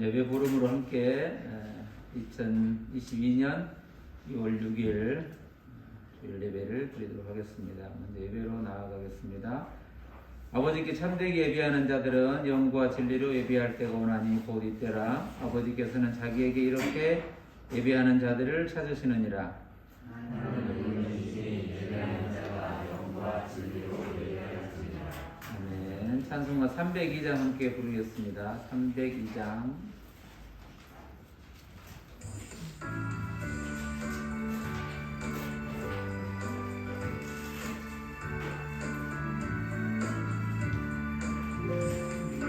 예배 부름으로 함께 2022년 6월 6일 주일 예배를 드리도록 하겠습니다. 먼저 예배로 나아가겠습니다. 아버지께 참되게 예배하는 자들은 영과 진리로 예배할 때가 오나니 곧 이때라. 아버지께서는 자기에게 이렇게 예배하는 자들을 찾으시느니라. 아멘. 찬송가 302장 함께 부르겠습니다. 302장.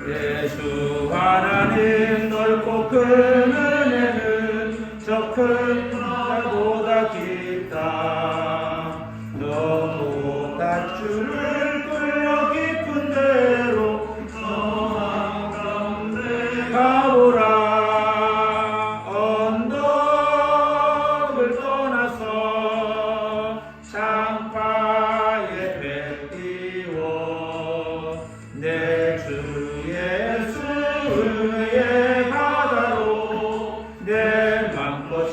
예수 하나님 넓고 큰 은혜는 저 큰 달보다 깊다. 너무 닷줄을 끌려 깊은 데로 성함 가운데 가보라. 언덕을 떠나서 장파에 배 띄워 내 주 예수의 바다로 내 맘껏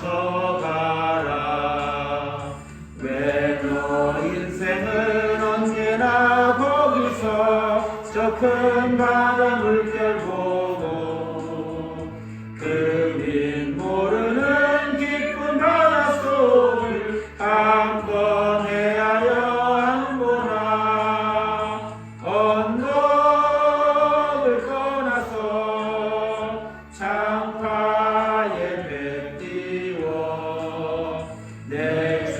가라. 왜 너 인생은 언제나 거기서 저 큰 바다 물결 보고 그린 모르는 깊은 바닷속을 한번 헤아려 안 보나. 언덕을 떠나서 장파에 배 띄워 내 주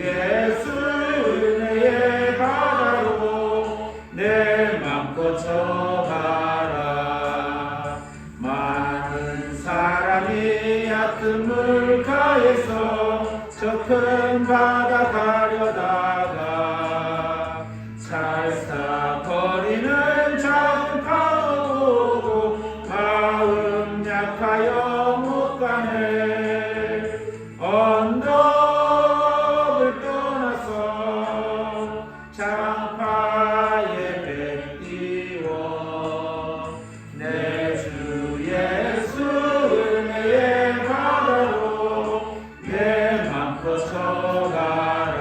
예수 은혜의 바다로 내 맘껏 가라. 많은 사람이 얕은 물가에서 저 큰 바다 가려다가 찰싹거리는 작은 파도 보고 마음 약하여 못 가네. 언덕을 떠나서 장파에 배 띄워 내 주 예수 은혜의 바다로 내 맘껏 가라.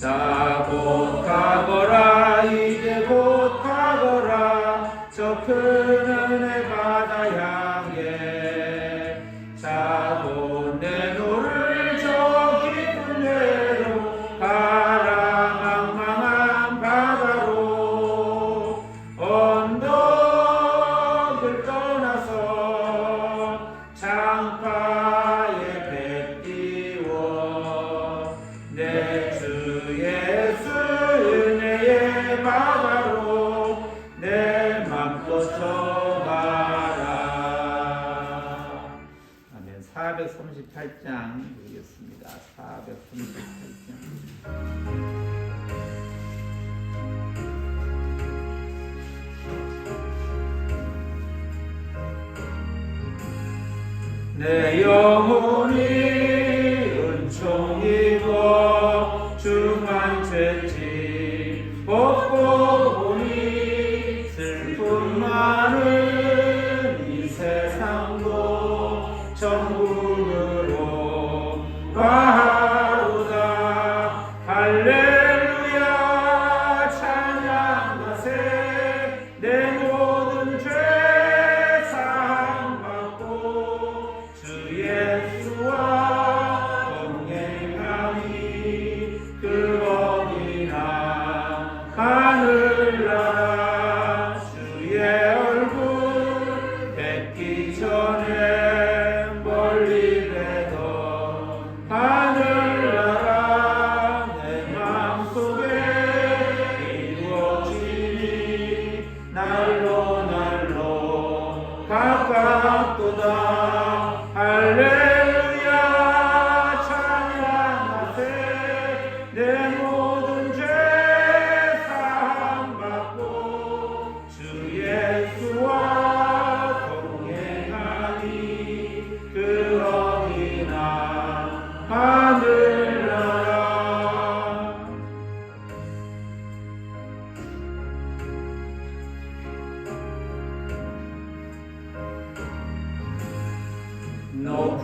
자, 곧 가거라. 이제 곧 가거라. 저 큰 은혜 바다 향해. 자, 곧 내 노를 저 깊은 데로 가라. 망망한 바다로 언덕을 떠나서 장파에 배 띄워 내 주 예수 은혜의 바다로 내 맘껏 가라. 아멘. 438장 보겠습니다. 438장. 내 영혼이 은총 입어 중한 죄짐 벗고 보니 슬픔 많은 이 세상도 천국으로 가로다. 할렐루야 찬양하세. 내 모든 죄 사함받고 주 예수와 동행하니 그 어디나 하늘나라. 주의 얼굴 뵙기 전에 멀리 되던 하늘나라 내 마음속에 이루어지니 날로 날로 가깝도다. 할렐루야 찬양하세. 내 모든 죄 사함받고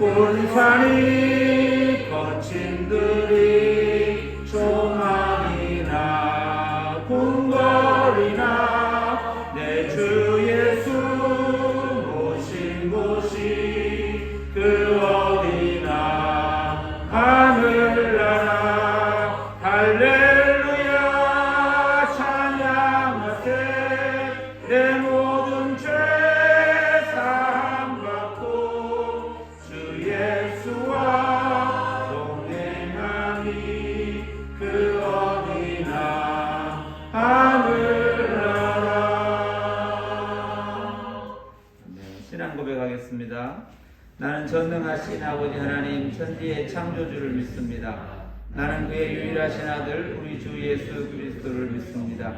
높은 산이 거친들이 조망이나 궁궐이나 내 주 예수 모신 곳이 그 어디나 하늘나라 할렐루야 찬양하세 내 모든 죄 사함받고 주 예수와 동행하니 그 어디나 하늘나라. 네, 신앙 고백하겠습니다. 나는 전능하신 아버지 하나님 천지의 창조주를 믿습니다. 나는 그의 유일하신 아들 우리 주 예수 그리스도를 믿습니다.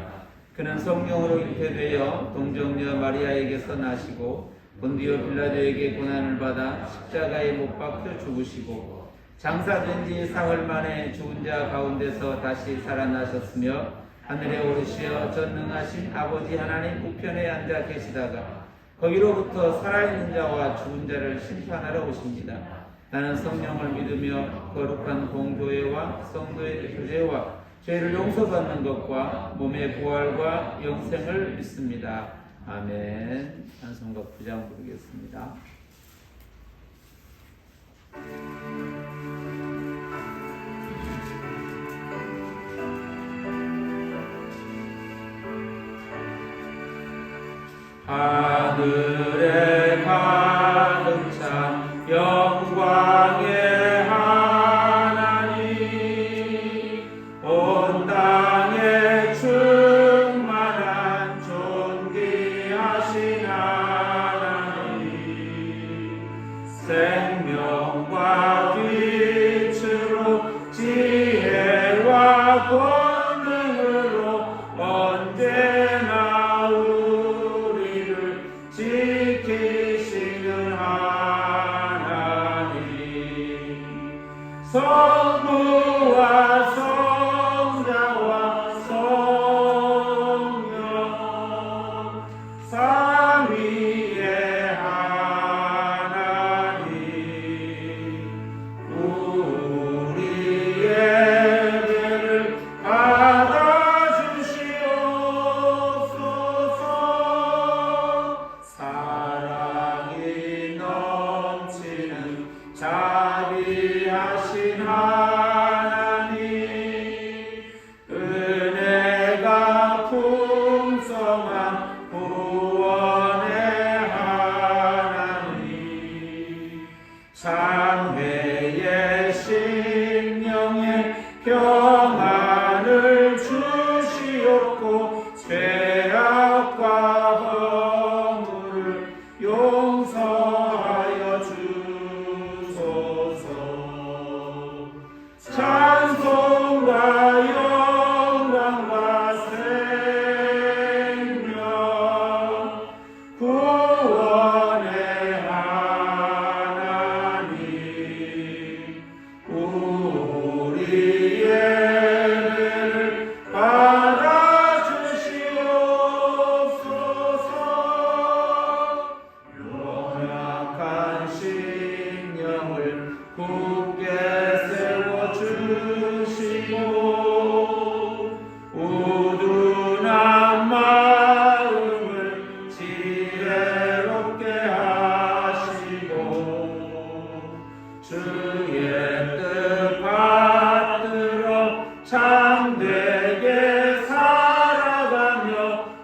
그는 성령으로 잉태되어 동정녀 마리아에게서 나시고 본디오 빌라도에게 고난을 받아 십자가에 못 박혀 죽으시고 장사된 지 사흘 만에 죽은 자 가운데서 다시 살아나셨으며 하늘에 오르시어 전능하신 아버지 하나님 우편에 앉아 계시다가 거기로부터 살아있는 자와 죽은 자를 심판하러 오십니다. 나는 성령을 믿으며 거룩한 공교회와 성도의 교제와 죄를 용서받는 것과 몸의 부활과 영생을 믿습니다. 아멘. 찬송가 9장 부르겠습니다. 하늘에 가득 찬 영광의 하나님 온 땅에 충만한 존귀하신 하나님 생명과 빛으로 지혜와 권능으로 언제나 우리를 지키시는 하나님 성부와 성자와 성령 삼위의 하나님 우리 예배를 받아주시옵소서. 사랑이 넘치는 자비하신 하나님 은혜가 풍성한 구원의 하나님 참회의 심령에 평안을 주시옵고 죄악과 허물을 용서하여 주소서. 찬송과 영광과 생명 구원의 하나님 우리 예배를 받아주시옵소서. 연약한 심령을 굳게 세워주시고 우둔한 마음을 지혜롭게 하시고 주의 뜻 받들어 참되게 살아가며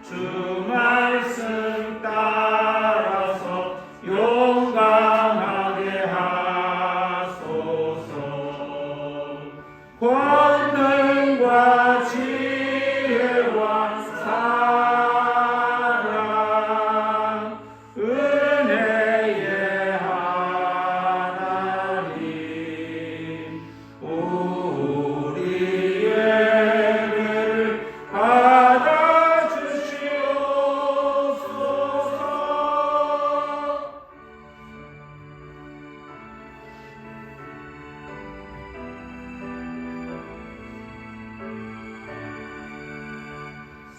주 말씀 따라서 용감하게 하소서. 권능과 지혜와 사랑 은혜의 하나님 우리 예배를 받아주시옵소서.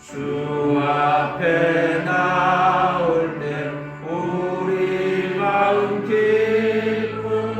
주 앞에 나올 때 우리 마음 기쁨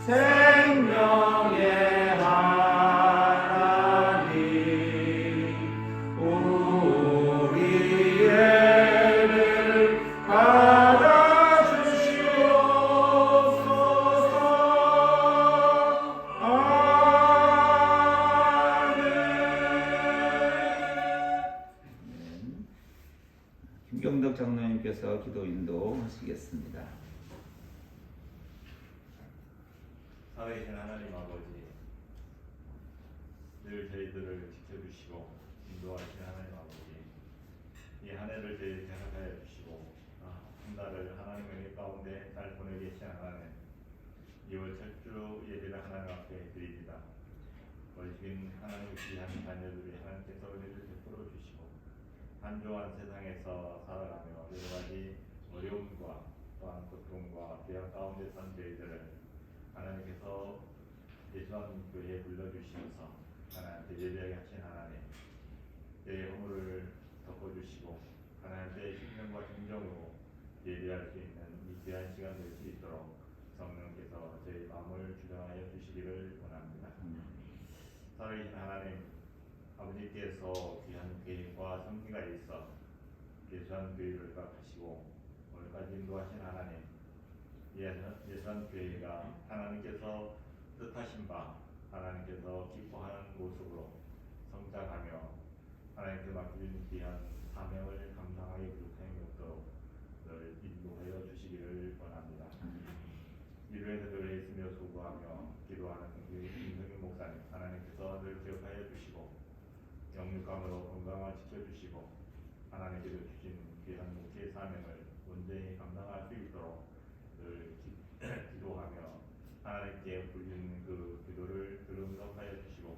생명의 하나님 우리의 받아주시옵소서. 아멘. 김경덕 장로님께서 기도 인도하시겠습니다. 살아계신 하나님 아버지, 늘 저희들을 지켜주시고 인도하신 하나님 아버지, 이 한 해를 저희에게 허락하여 주시고 한 달을 하나님의 은혜 가운데 잘 보내게 하신 하나님, 2월 첫 주 예배를 하나님 앞에 드립니다. 어리석은 하나님의 귀한 자녀들이 하나님께서 은혜를 베풀어 주시고 한조한 세상에서 살아가며 여러 가지 어려움과 또한 고통과 죄악 가운데 산 저희들을 하나님께서 예수님 교회에 불러주시면서 하나님께 예배하게 하신 하나님, 내 허물을 덮어주시고 하나님께 신령과 진정으로 예배할 수 있는 이 귀한 시간 될 수 있도록 성령께서 저희 마음을 주장하여 주시기를 원합니다. 살아계신 하나님, 아버지께서 귀한 계획과 섭리가 있어 예수님 교회를 허락하시고 오늘까지 인도하신 하나님, 예수님 교회가 하나님께서 뜻하신 바 하나님께서 기뻐하는 모습으로 성장하며 하나님께 맡겨진 귀한 사명을 감당하기 부족함이 없도록 늘 인도하여 주시기를 원합니다. 이로 인해서 늘 있으며 수고하며 기도하는 김성윤 목사님, 하나님께서 늘 기억하여 주시고 영육감으로 건강을 지켜주시고 하나님께서 주신 귀한 목회의 사명을 온전히 감당할 수 있도록 늘 기도하며 하나님께 불리는 그 기도를 들음덕하여 주시고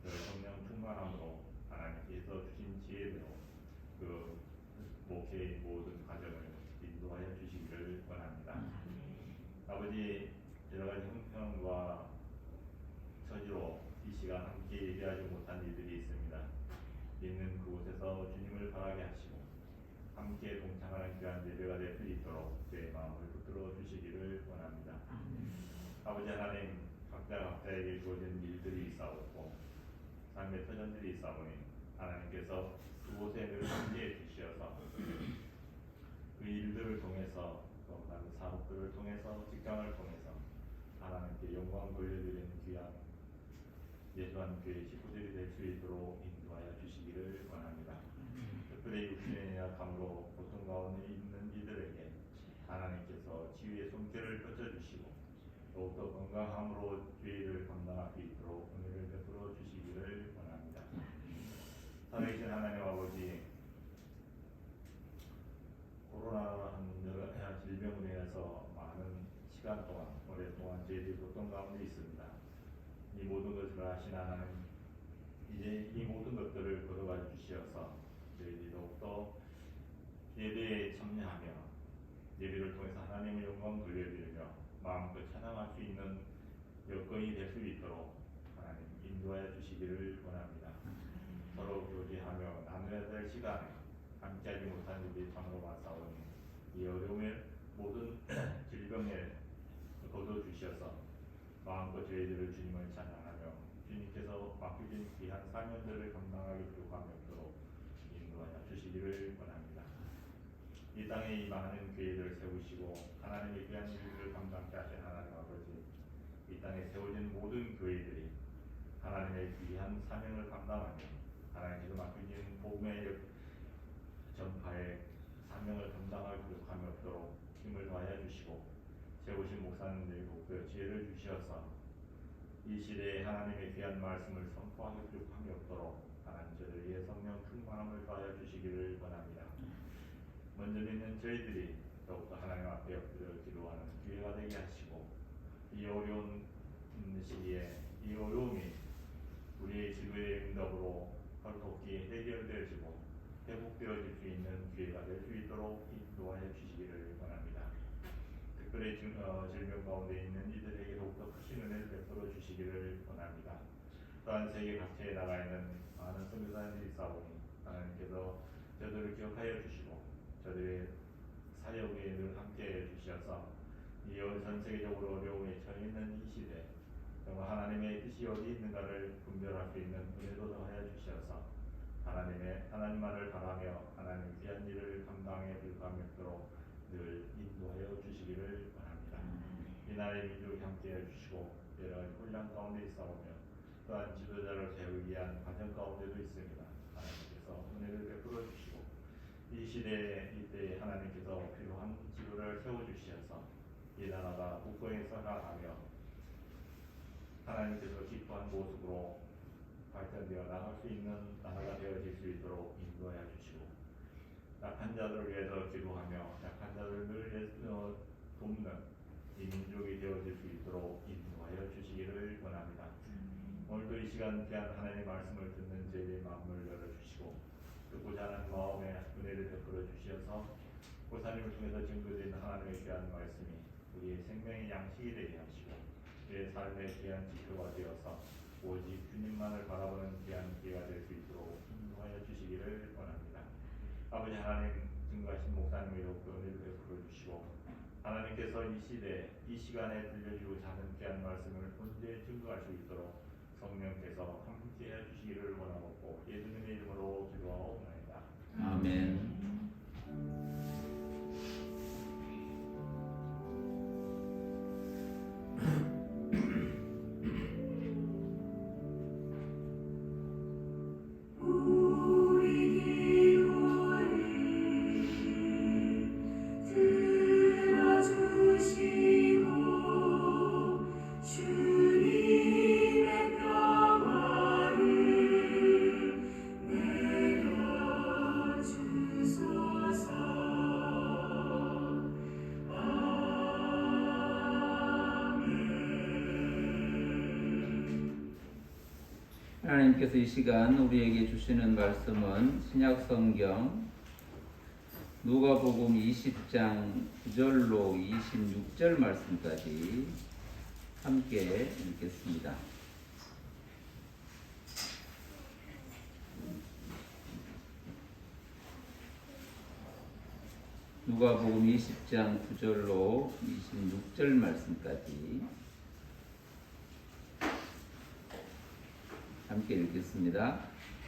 늘 성령 충만함으로 하나님께서 주신 지혜대로 그 목회의 모든 과정을 인도하여 주시기를 원합니다. 아버지, 여러 가지 형편과 처지로 이 시간 함께 예배하지 못한 이들이 있습니다. 있는 그곳에서 주님을 바라게 하시고 함께 동참하는 귀한 예배가 될 수 있도록 제 마음을 붙들어 주시기를 원합니다. 아버지 하나님, 각자에게 주어진 일들이 있사옵고 삶의 터전들이 있사오니 하나님께서 그곳에 늘 함께해 주시어서 그 일들을 통해서 또 다른 사업들을 통해서 직장을 통해서 하나님께 영광 돌려드리는 귀한 예수한 교회 식구들이 될 수 있도록 인도하여 주시기를 원합니다. 특별히 육신의 약함으로 고통 가운데 있는 이들에게 하나님께서 치유의 손길을 펼쳐주시고 더욱더 건강함으로 죄를 감당할 수 있도록 은혜를 베풀어 주시기를 원합니다. 살아계신 하나님 아버지, 코로나라는 여러 질병으로 인해서 많은 시간 동안 오랫동안 저희들이 고통 가운데 있습니다. 이 모든 것을 아신 하나님, 이제 이 모든 것들을 걸어가 주시어서 저희들이 더욱더 예배에 참여하며 예배를 통해서 하나님의 영광 돌려드리며 마음껏 찬양할 수 있는 여건이 될 수 있도록 하나님 인도하여 주시기를 원합니다. 서로 교제하며 나눠야 될 시간에 함께하지 못한 일이 참으로 많사오니 이 어려움을 모든 질병에 거둬주셔서 마음껏 저희들을 주님을 찬양하며 주님께서 맡겨진 귀한 사명들을 감당하기 부족함이 없도록 인도하여 주시기를 원합니다. 이 땅에 이 많은 교회를 세우시고 하나님의 귀한 일들을 감당케 하신 하나님 아버지, 이 땅에 세워진 모든 교회들이 하나님의 귀한 사명을 감당하며 하나님께서 맡겨진 복음의 전파의 사명을 감당할 부족함이 없도록 힘을 더하여 주시고 세우신 목사님들과 그 지혜를 주시어서 이 시대에 하나님의 귀한 말씀을 선포하기 부족함이 없도록 하나님 저들에게 성령 충만함을 더하여 주시기를 원합니다. 먼저 믿는 저희들이 더욱더 하나님 앞에 엎드려 기도하는 기회가 되게 하시고 이 어려운 시기에 이 어려움이 우리의 지구의 응답으로 헐떡히 해결되어지고 회복되어질 수 있는 기회가 될 수 있도록 인도하여 주시기를 원합니다. 특별히 질병 가운데 있는 이들에게 더욱더 크신 은혜를 베풀어 주시기를 원합니다. 또한 세계 각지에 나가 있는 많은 선교사님들이 있사오니 하나님께서 저들을 기억하여 주시고 저들의 사역에 늘 함께해 주셔서 이 전 세계적으로 어려움에 처해 있는 이 시대 그리고 하나님의 뜻이 어디 있는가를 분별할 수 있는 은혜도 더하여 주시어서 하나님만을 바라며 하나님 귀한 일을 감당해 들어가도록 늘 인도하여 주시기를 바랍니다. 이날의 민족 함께해 주시고 여러 혼란 가운데 있사오며 또한 지도자를 세우기 위한 과정 가운데도 있습니다. 하나님께서 은혜를 베풀어 주시고 이 시대에 이때 하나님께서 필요한 지도를 세워 주시어서 이 나라가 국권에서 나가며 하나님께서 기뻐한 모습으로 발전되어 나갈 수 있는 나라가 되어질 수 있도록 인도하여 주시고 약한 자들을 위해서 기도하며 약한 자들을 늘 돕는 이 민족이 되어질 수 있도록 인도하여 주시기를 원합니다. 오늘도 이 시간 귀한 하나님의 말씀을 듣는 저희의 마음을 열어주시고 듣고자 하는 마음에 은혜를 베풀어 주시어서 고사님을 통해서 증거된 하나님의 귀한 말씀이 우리의 생명의 양식이 되게 하시고 우리의 삶의 귀한 지표가 되어서 오직 주님만을 바라보는 귀한 기회가 될 수 있도록 인도하여 주시기를 원합니다. 아버지 하나님, 증거하신 목사님의 이롭게 은혜를 베풀어 주시고 하나님께서 이 시대, 이 시간에 들려주고자 하는 귀한 말씀을 언제 증거할 수 있도록 성령께서 함께해 주시기를 원하고 예수님의 이름으로 기도하옵나이다. 아멘. 하나님께서 이 시간 우리에게 주시는 말씀은 신약성경 누가복음 20장 9절로 26절 말씀까지 함께 읽겠습니다. 누가복음 20장 9절로 26절 말씀까지 함께 읽겠습니다.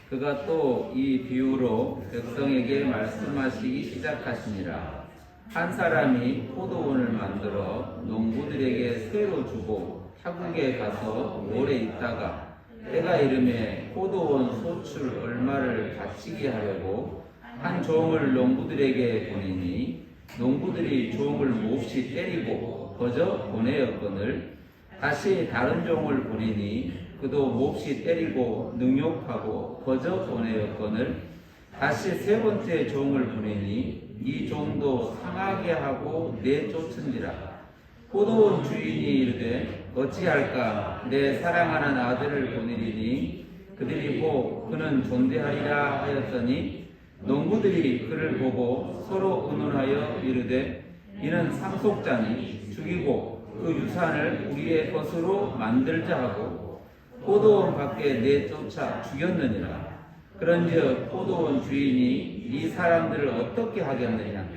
그가 또 이 비유로 백성에게 말씀하시기 시작하시니라. 한 사람이 포도원을 만들어 농부들에게 새로 주고 타국에 가서 오래 있다가 때가 이르매 포도원 소출 얼마를 바치게 하려고 한 종을 농부들에게 보내니 농부들이 종을 몹시 때리고 거저 보내었거늘 다시 다른 종을 보내니 그도 몹시 때리고 능욕하고 거저 보내었거늘 다시 세 번째 종을 보내니 이 종도 상하게 하고 내쫓은지라. 포도원 주인이 이르되 어찌할까 내 사랑하는 아들을 보내리니 그들이 그는 존대하리라 하였더니 농부들이 그를 보고 서로 의논하여 이르되 이는 상속자니 죽이고 그 유산을 우리의 것으로 만들자 하고 포도원 밖에 내쫓아 죽였느니라. 그런즉 포도원 주인이 이 사람들을 어떻게 하겠느냐.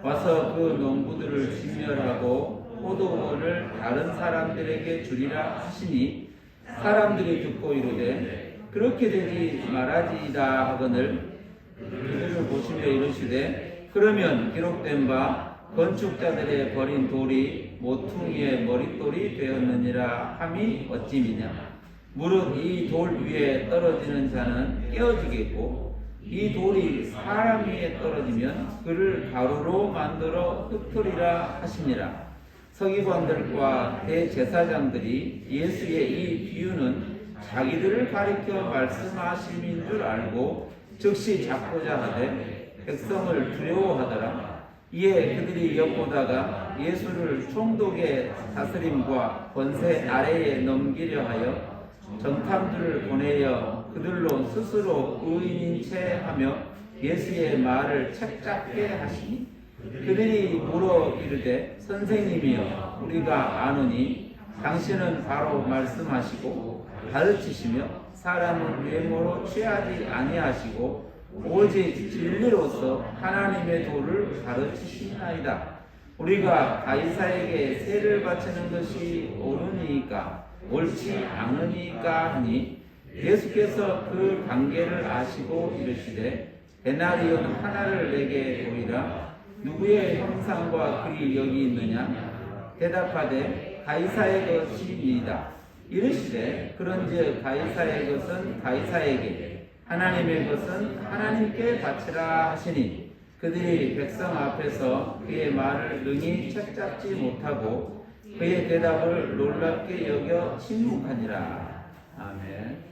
와서 그 농부들을 진멸하고 포도원을 다른 사람들에게 주리라 하시니 사람들이 듣고 이르되 그렇게 되지 말아지이다 하거늘 그들을 보시며 이르시되 그러면 기록된 바 건축자들의 버린 돌이 모퉁이의 머릿돌이 되었느니라 함이 어찌미냐. 무릇 이 돌 위에 떨어지는 자는 깨어지겠고 이 돌이 사람 위에 떨어지면 그를 가루로 만들어 흩으리라 하시니라. 서기관들과 대제사장들이 예수의 이 비유는 자기들을 가리켜 말씀하심인 줄 알고 즉시 잡고자 하되 백성을 두려워하더라. 이에 그들이 엿보다가 예수를 총독의 다스림과 권세 아래에 넘기려 하여 정탐들을 보내어 그들로 스스로 의인인 채 하며 예수의 말을 책잡게 하시니 그들이 물어 이르되 선생님이여 우리가 아노니 당신은 바로 말씀하시고 가르치시며 사람은 외모로 취하지 아니하시고 오직 진리로서 하나님의 도를 가르치시나이다. 우리가 가이사에게 세를 바치는 것이 옳으니까 옳지 않으니까 하니 예수께서 그 관계를 아시고 이르시되 데나리온 하나를 내게 보이라. 누구의 형상과 글이 여기 있느냐? 대답하되 가이사의 것이니이다. 이르시되 그런즉 가이사의 것은 가이사에게, 하나님의 것은 하나님께 바치라 하시니 그들이 백성 앞에서 그의 말을 능히 책잡지 못하고 그의 대답을 놀랍게 여겨 침묵하니라. 아멘.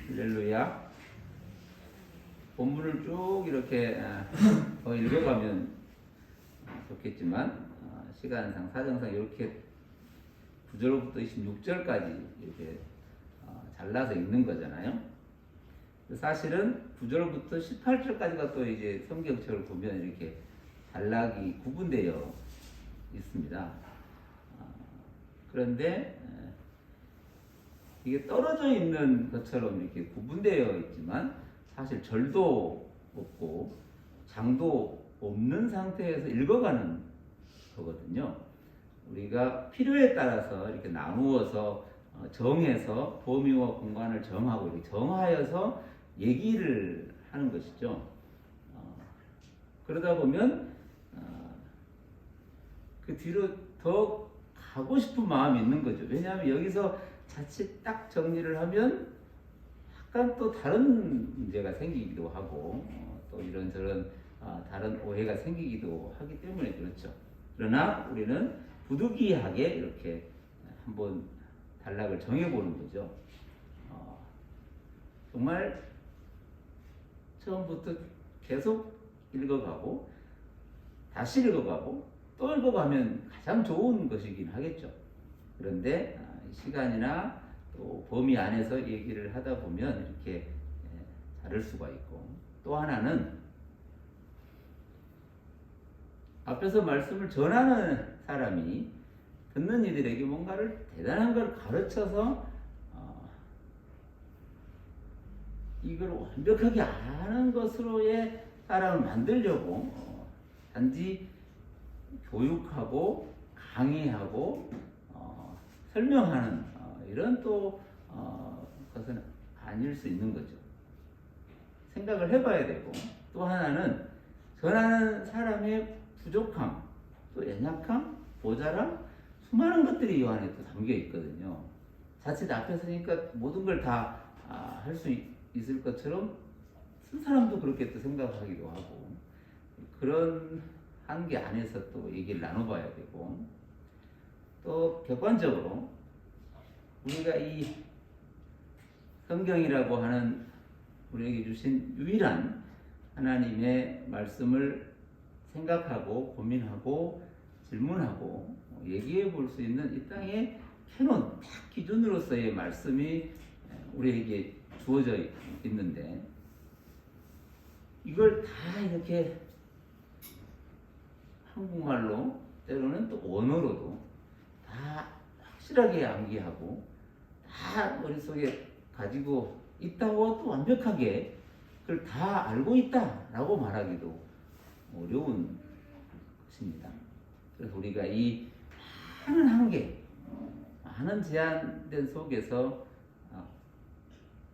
할렐루야. 본문을 쭉 이렇게 읽어가면 좋겠지만 시간상 사정상 이렇게 9절부터 26절까지 이렇게 잘라서 읽는 거잖아요. 사실은 9절부터 18절까지가 또 이제 성경책을 보면 이렇게 단락이 구분되어 있습니다. 그런데 이게 떨어져 있는 것처럼 이렇게 구분되어 있지만 사실 절도 없고 장도 없는 상태에서 읽어가는 거거든요. 우리가 필요에 따라서 이렇게 나누어서 정해서 범위와 공간을 정하고 이렇게 정하여서 얘기를 하는 것이죠. 그러다 보면 그 뒤로 더 가고 싶은 마음이 있는 거죠. 왜냐하면 여기서 자칫 딱 정리를 하면 약간 또 다른 문제가 생기기도 하고 또 이런저런 다른 오해가 생기기도 하기 때문에 그렇죠. 그러나 우리는 부득이하게 이렇게 한번 단락을 정해보는 거죠. 정말 처음부터 계속 읽어가고 다시 읽어가고 또 읽어가면 가장 좋은 것이긴 하겠죠. 그런데 시간이나 또 범위 안에서 얘기를 하다 보면 이렇게 다를 수가 있고, 또 하나는 앞에서 말씀을 전하는 사람이 듣는 이들에게 뭔가를 대단한 걸 가르쳐서 이걸 완벽하게 아는 것으로의 사람을 만들려고 단지 교육하고 강의하고 설명하는 이런 또 것은 아닐 수 있는 거죠. 생각을 해봐야 되고, 또 하나는 전하는 사람의 부족함, 또 연약함, 모자람, 수많은 것들이 이 안에 또 담겨 있거든요. 자칫 앞에 서니까 모든 걸 다 할 수 있을 것처럼 쓴 사람도 그렇게 또 생각하기도 하고, 그런 한계 안에서 또 얘기를 나눠봐야 되고, 또 객관적으로 우리가 이 성경이라고 하는 우리에게 주신 유일한 하나님의 말씀을 생각하고 고민하고 질문하고 얘기해 볼 수 있는 이 땅의 캐논, 딱 기준으로서의 말씀이 우리에게 주어져 있는데, 이걸 다 이렇게 한국말로 때로는 또 원어로도 다 확실하게 암기하고 다 머릿속에 가지고 있다고 또 완벽하게 그걸 다 알고 있다라고 말하기도 어려운 것입니다. 그래서 우리가 이 많은 한계, 많은 제한된 속에서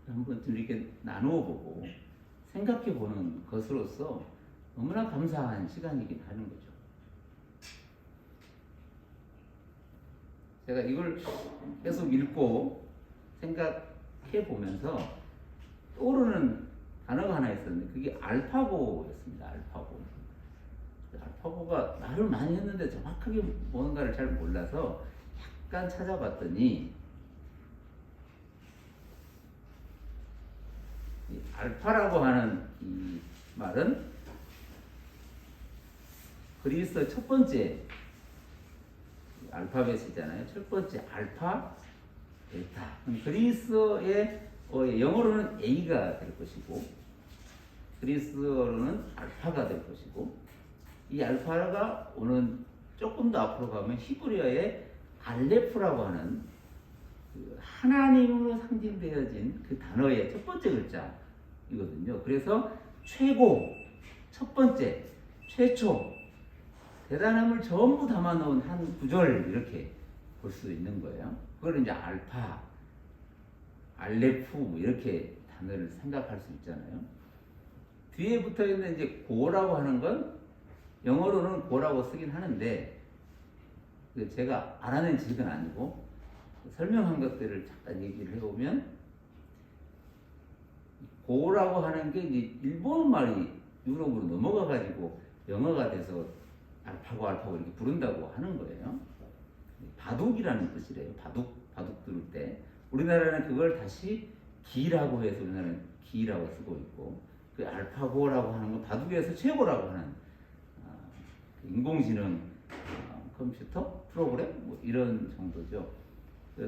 한번 이렇게 나누어 보고 생각해 보는 것으로서 너무나 감사한 시간이긴 하는 거죠. 제가 이걸 계속 읽고 생각해 보면서 떠오르는 단어가 하나 있었는데, 그게 알파고였습니다. 알파고. 알파고가 말을 많이 했는데 정확하게 뭔가를 잘 몰라서 약간 찾아봤더니, 이 알파라고 하는 이 말은 그리스 첫 번째 알파벳이잖아요. 첫 번째 알파, 베타. 그리스어의 영어로는 A가 될 것이고, 그리스어로는 알파가 될 것이고, 이 알파가 오는 조금 더 앞으로 가면 히브리어의 알레프라고 하는 그 하나님으로 상징되어진 그 단어의 첫 번째 글자이거든요. 그래서 최고, 첫 번째, 최초, 대단함을 전부 담아놓은 한 구절, 이렇게 볼 수 있는 거예요. 그걸 이제 알파, 알레프 뭐 이렇게 단어를 생각할 수 있잖아요. 뒤에 붙어 있는 이제 고라고 하는 건 영어로는 고라고 쓰긴 하는데 제가 알아낸 지식은 아니고 설명한 것들을 잠깐 얘기를 해보면 고라고 하는 게 이제 일본 말이 유럽으로 넘어가가지고 영어가 돼서 알파고 이렇게 부른다고 하는 거예요. 바둑이라는 뜻이래요. 바둑 두를 때 우리나라는 그걸 다시 기라고 해서 우리나라는 기라고 쓰고 있고 그 알파고라고 하는 건 바둑에서 최고라고 하는 인공지능 컴퓨터 프로그램 뭐 이런 정도죠.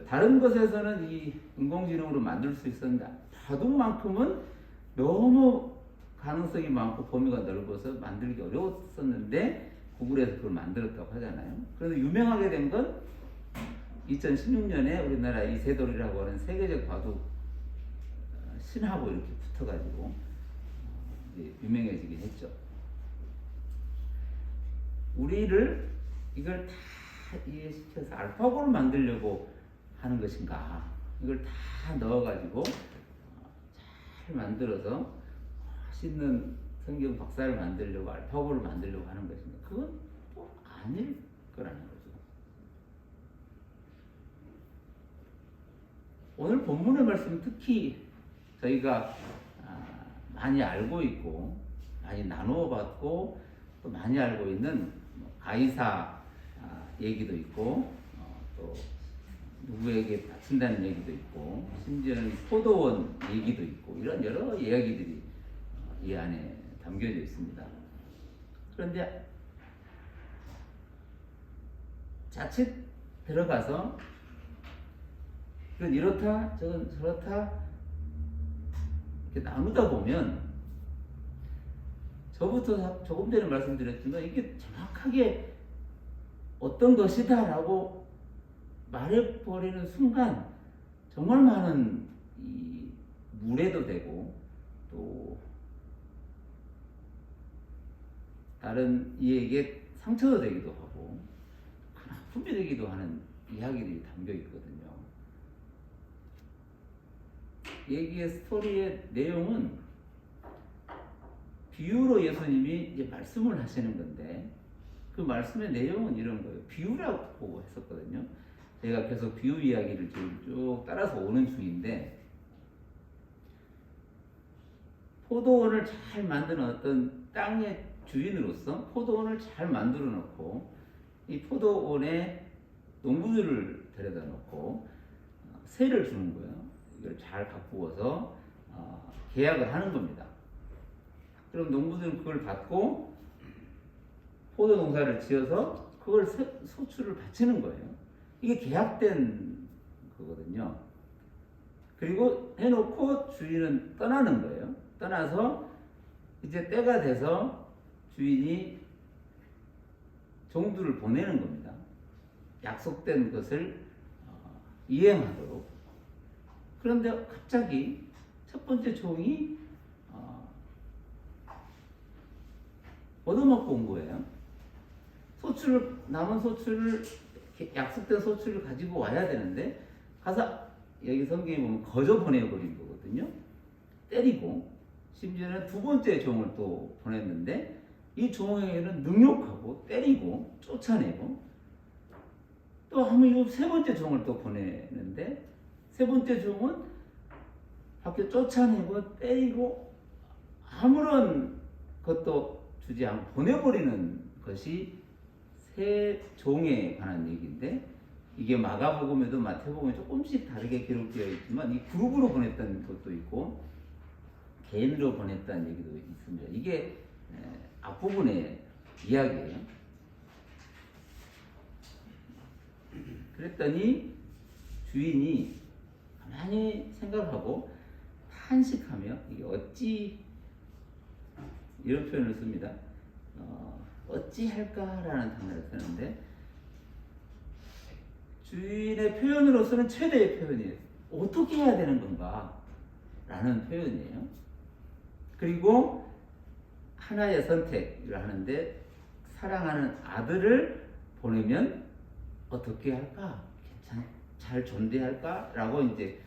다른 것에서는 이 인공지능으로 만들 수 있었는데 바둑만큼은 너무 가능성이 많고 범위가 넓어서 만들기 어려웠었는데 구글에서 그걸 만들었다고 하잖아요. 그래서 유명하게 된 건 2016년에 우리나라 이세돌이라고 하는 세계적 바둑 신하고 이렇게 붙어가지고 이제 유명해지긴 했죠. 우리를 이걸 다 이해시켜서 알파고를 만들려고 하는 것인가? 이걸 다 넣어가지고 잘 만들어서 맛있는 성경 박사를 만들려고 알파고를 만들려고 하는 것인가? 그건 또 아닐 거라는 거죠. 오늘 본문의 말씀 특히 저희가 많이 알고 있고 많이 나누어 봤고 또 많이 알고 있는 가이사 얘기도 있고 또 누구에게 바친다는 얘기도 있고 심지어는 포도원 얘기도 있고 이런 여러 이야기들이 이 안에 담겨져 있습니다. 그런데 자칫 들어가서 이렇다 저건 저렇다 이렇게 나누다 보면 저부터 조금 전에 말씀드렸지만 이게 정확하게 어떤 것이다 라고 말해버리는 순간 정말 많은 이 무례도 되고 또 다른 이에게 상처도 되기도 하고 큰 아픔이 되기도 하는 이야기들이 담겨 있거든요. 얘기의 스토리의 내용은 비유로 예수님이 이제 말씀을 하시는 건데 그 말씀의 내용은 이런 거예요. 비유라고 했었거든요. 제가 계속 비유 이야기를 쭉 따라서 오는 중인데 포도원을 잘 만드는 어떤 땅의 주인으로서 포도원을 잘 만들어 놓고 이 포도원에 농부들을 데려다 놓고 세를 주는 거예요. 이걸 잘 가꾸어서 계약을 하는 겁니다. 그럼 농부들은 그걸 받고 포도 농사를 지어서 그걸 소출을 바치는 거예요. 이게 계약된 거거든요. 그리고 해놓고 주인은 떠나는 거예요. 떠나서 이제 때가 돼서 주인이 종들을 보내는 겁니다. 약속된 것을 이행하도록. 그런데 갑자기 첫 번째 종이 얻어먹고 온 거예요. 남은 소출을 약속된 소출을 가지고 와야 되는데 가서 여기 성경에 보면 거저 보내버린 거거든요. 때리고 심지어는 두 번째 종을 또 보냈는데 이 종에게는 능욕하고 때리고 쫓아내고 또 하면 세 번째 종을 또 보내는데 세 번째 종은 밖에 쫓아내고 때리고 아무런 것도 주지 않고 보내버리는 것이 세 종에 관한 얘기인데 이게 마가복음에도 마태복음에 조금씩 다르게 기록되어 있지만 이 그룹으로 보냈다는 것도 있고 개인으로 보냈다는 얘기도 있습니다. 이게 앞부분의 이야기예요. 그랬더니 주인이 가만히 생각하고 탄식하며 이게 어찌 이런 표현을 씁니다. 어찌할까라는 단어를 쓰는데 주인의 표현으로서는 최대의 표현이에요. 어떻게 해야 되는 건가? 라는 표현이에요. 그리고 하나의 선택을 하는데 사랑하는 아들을 보내면 어떻게 할까? 잘 존대할까? 라고 이제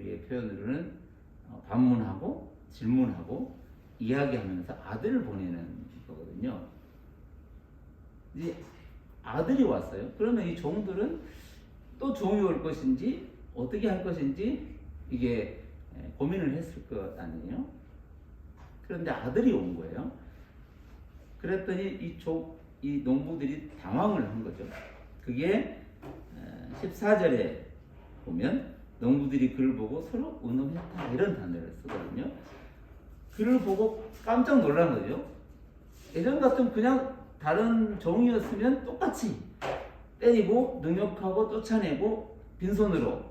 우리의 표현으로는 반문하고 질문하고 이야기하면서 아들을 보내는 거거든요. 이제 아들이 왔어요. 그러면 이 종들은 또 종이 올 것인지 어떻게 할 것인지 이게 고민을 했을 것 아니에요. 그런데 아들이 온 거예요. 그랬더니 이 농부들이 당황을 한 거죠. 그게 14절에 보면 농부들이 그를 보고 서로 의논했다 이런 단어를 쓰거든요. 그를 보고 깜짝 놀란 거죠. 예전 같으면 그냥 다른 종이었으면 똑같이 때리고 능욕하고 쫓아내고 빈손으로,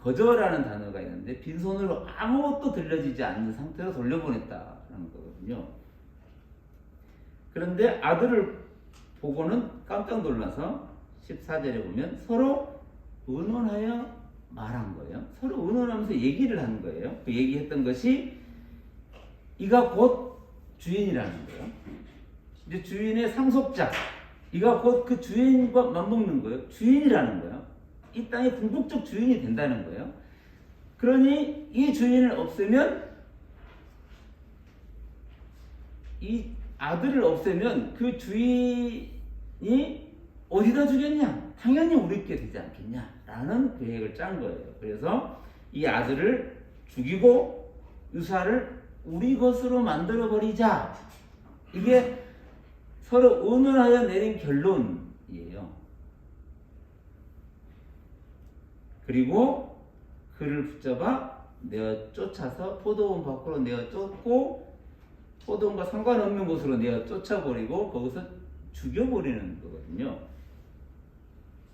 거절하는 단어가 있는데 빈손으로 아무것도 들려지지 않는 상태로 돌려보냈다는 거거든요. 그런데 아들을 보고는 깜짝 놀라서 14절에 보면 서로 의논하여 말한 거예요. 서로 의논하면서 얘기를 하는 거예요. 그 얘기했던 것이 이가 곧 주인이라는 거예요. 이제 주인의 상속자, 이가 곧 그 주인과 맞먹는 거예요. 주인이라는 거예요. 이 땅의 궁극적 주인이 된다는 거예요. 그러니 이 주인을 없애면, 이 아들을 없애면 그 주인이 어디다 주겠냐? 당연히 우리께 되지 않겠냐라는 계획을 짠 거예요. 그래서 이 아들을 죽이고 유사를 우리 것으로 만들어 버리자. 이게 서로 의논하여 내린 결론이에요. 그리고 그를 붙잡아 내어 쫓아서 포도원 밖으로 내어 쫓고 포도원과 상관없는 곳으로 내어 쫓아버리고 거기서 죽여버리는 거거든요.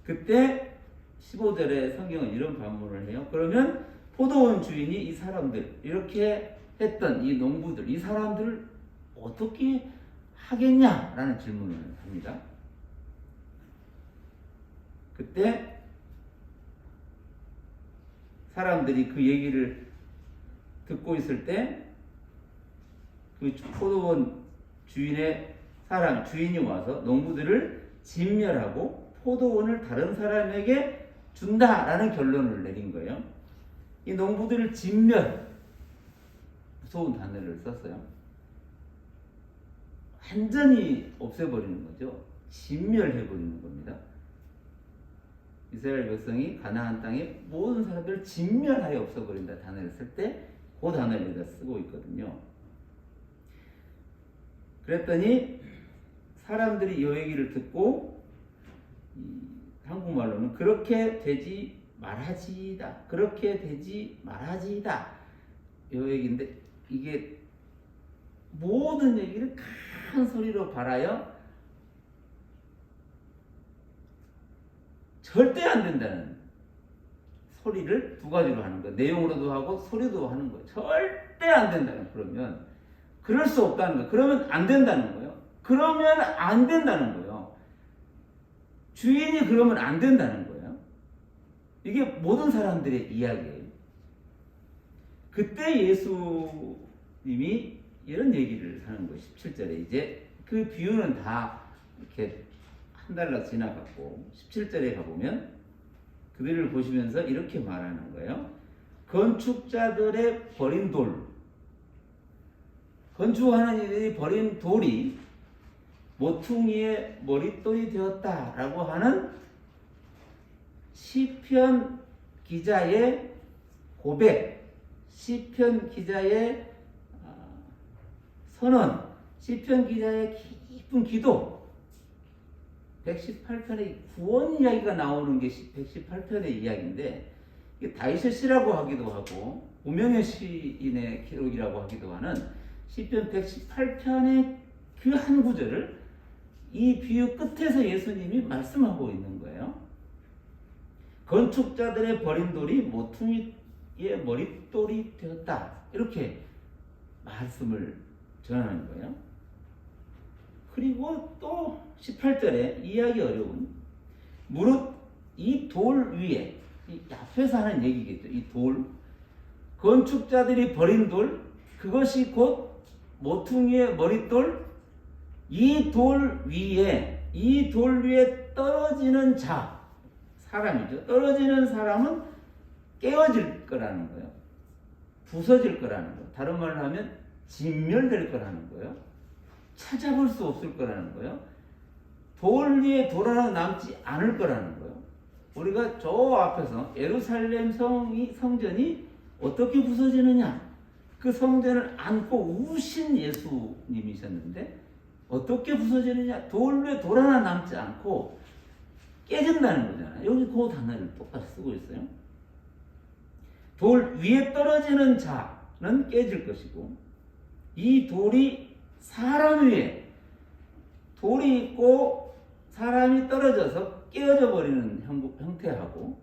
그때 15절에 성경은 이런 반문을 해요. 그러면 포도원 주인이 이 사람들, 이렇게 했던 이 농부들, 이 사람들을 어떻게 하겠냐라는 질문을 합니다. 그때 사람들이 그 얘기를 듣고 있을 때 그 포도원 주인의 주인이 와서 농부들을 진멸하고 포도원을 다른 사람에게 준다라는 결론을 내린 거예요. 이 농부들을 진멸, 무서운 단어를 썼어요. 완전히 없애버리는 거죠. 진멸해버리는 겁니다. 이스라엘 백성이 가나안 땅의 모든 사람들을 진멸하여 없애버린다 단어를 쓸 때 그 단어를 여기다 쓰고 있거든요. 그랬더니 사람들이 이 얘기를 듣고 한국말로는 그렇게 되지 말하지이다. 그렇게 되지 말하지이다. 이 얘기인데 이게 모든 얘기를 큰 소리로 발하여 절대 안 된다는 소리를 두 가지로 하는 거예요. 내용으로도 하고 소리도 하는 거예요. 절대 안 된다는, 그러면 그럴 수 없다는 거예요. 그러면 안 된다는 거예요. 그러면 안 된다는 거예요. 주인이 그러면 안 된다는 거예요. 이게 모든 사람들의 이야기예요. 그때 예수님이 이런 얘기를 하는 거예요. 17절에 이제 그 비유는 다 이렇게 한 달러 지나갔고 17절에 가보면 그들을 보시면서 이렇게 말하는 거예요. 건축자들의 버린 돌, 건축하는 이들이 버린 돌이 모퉁이의 머릿돌이 되었다라고 하는 시편 기자의 고백, 시편 기자의 선언, 시편 기자의 깊은 기도, 118편의 구원 이야기가 나오는 게 118편의 이야기인데 이게 다윗의 시라고 하기도 하고 우명의 시인의 기록이라고 하기도 하는 시편 118편의 그 한 구절을 이 비유 끝에서 예수님이 말씀하고 있는 거예요. 건축자들의 버린 돌이 모퉁이의 머릿돌이 되었다. 이렇게 말씀을 전하는 거예요. 그리고 또 18절에 이해하기 어려운 무릇 이 돌 위에, 이 앞에서 하는 얘기겠죠. 이 돌, 건축자들이 버린 돌, 그것이 곧 모퉁이의 머릿돌, 이 돌 위에 떨어지는 자, 사람이죠. 떨어지는 사람은 깨어질 거라는 거예요. 부서질 거라는 거예요. 다른 말로 하면 진멸될 거라는 거예요. 찾아볼 수 없을 거라는 거예요. 돌 위에 돌 하나 남지 않을 거라는 거예요. 우리가 저 앞에서 예루살렘 성전이 어떻게 부서지느냐? 그 성전을 안고 우신 예수님이셨는데 어떻게 부서지느냐? 돌 위에 돌 하나 남지 않고 깨진다는 거잖아요. 여기 그 단어를 똑같이 쓰고 있어요. 돌 위에 떨어지는 자는 깨질 것이고, 이 돌이 사람 위에 돌이 있고 사람이 떨어져서 깨어져 버리는 형태하고,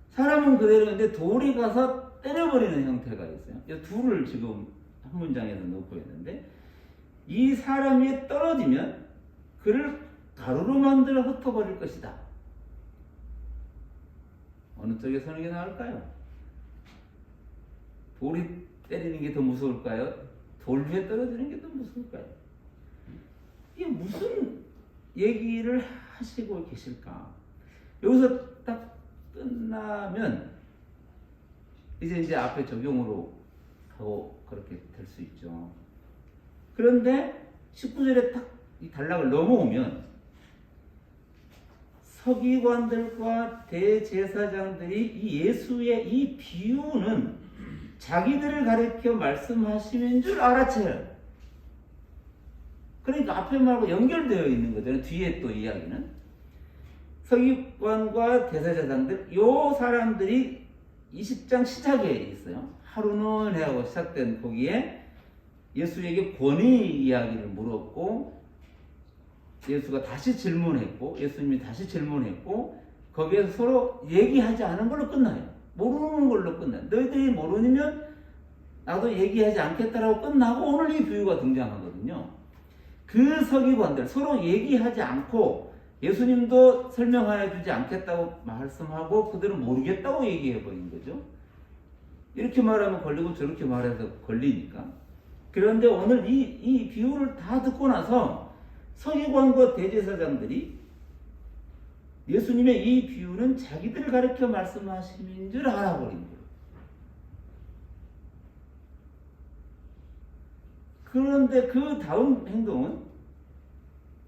사람은 그대로인데 돌이 가서 때려버리는 형태가 있어요. 이 둘을 지금 한 문장에서 넣고 있는데, 이 사람 위에 떨어지면 그를 가루로 만들어 흩어버릴 것이다. 어느 쪽에 서는 게 나을까요? 돌이 때리는 게 더 무서울까요? 돌 위에 떨어지는 게 더 무서울까요? 이게 무슨 얘기를 하시고 계실까? 여기서 딱 끝나면 이제 앞에 적용으로 하고 그렇게 될 수 있죠. 그런데 19절에 딱 이 단락을 넘어오면 서기관들과 대제사장들이 이 예수의 이 비유는 자기들을 가리켜 말씀하시는 줄 알아채요. 그러니까 앞에 말고 연결되어 있는 거잖아요. 뒤에 또 이야기는. 서기관과 대제사장들, 요 사람들이 20장 시작에 있어요. 하루는 해하고 시작된 거기에 예수에게 권위 이야기를 물었고, 예수가 다시 질문했고, 예수님이 다시 질문했고, 거기에서 서로 얘기하지 않은 걸로 끝나요. 모르는 걸로 끝나요. 너희들이 모르면 나도 얘기하지 않겠다라고 끝나고 오늘 이 비유가 등장하거든요. 그 서기관들 서로 얘기하지 않고 예수님도 설명하여 주지 않겠다고 말씀하고 그들은 모르겠다고 얘기해 버린 거죠. 이렇게 말하면 걸리고 저렇게 말해서 걸리니까. 그런데 오늘 이 비유를 다 듣고 나서 서기관과 대제사장들이 예수님의 이 비유는 자기들을 가르쳐 말씀하심인 줄 알아버린 거예요. 그런데 그 다음 행동은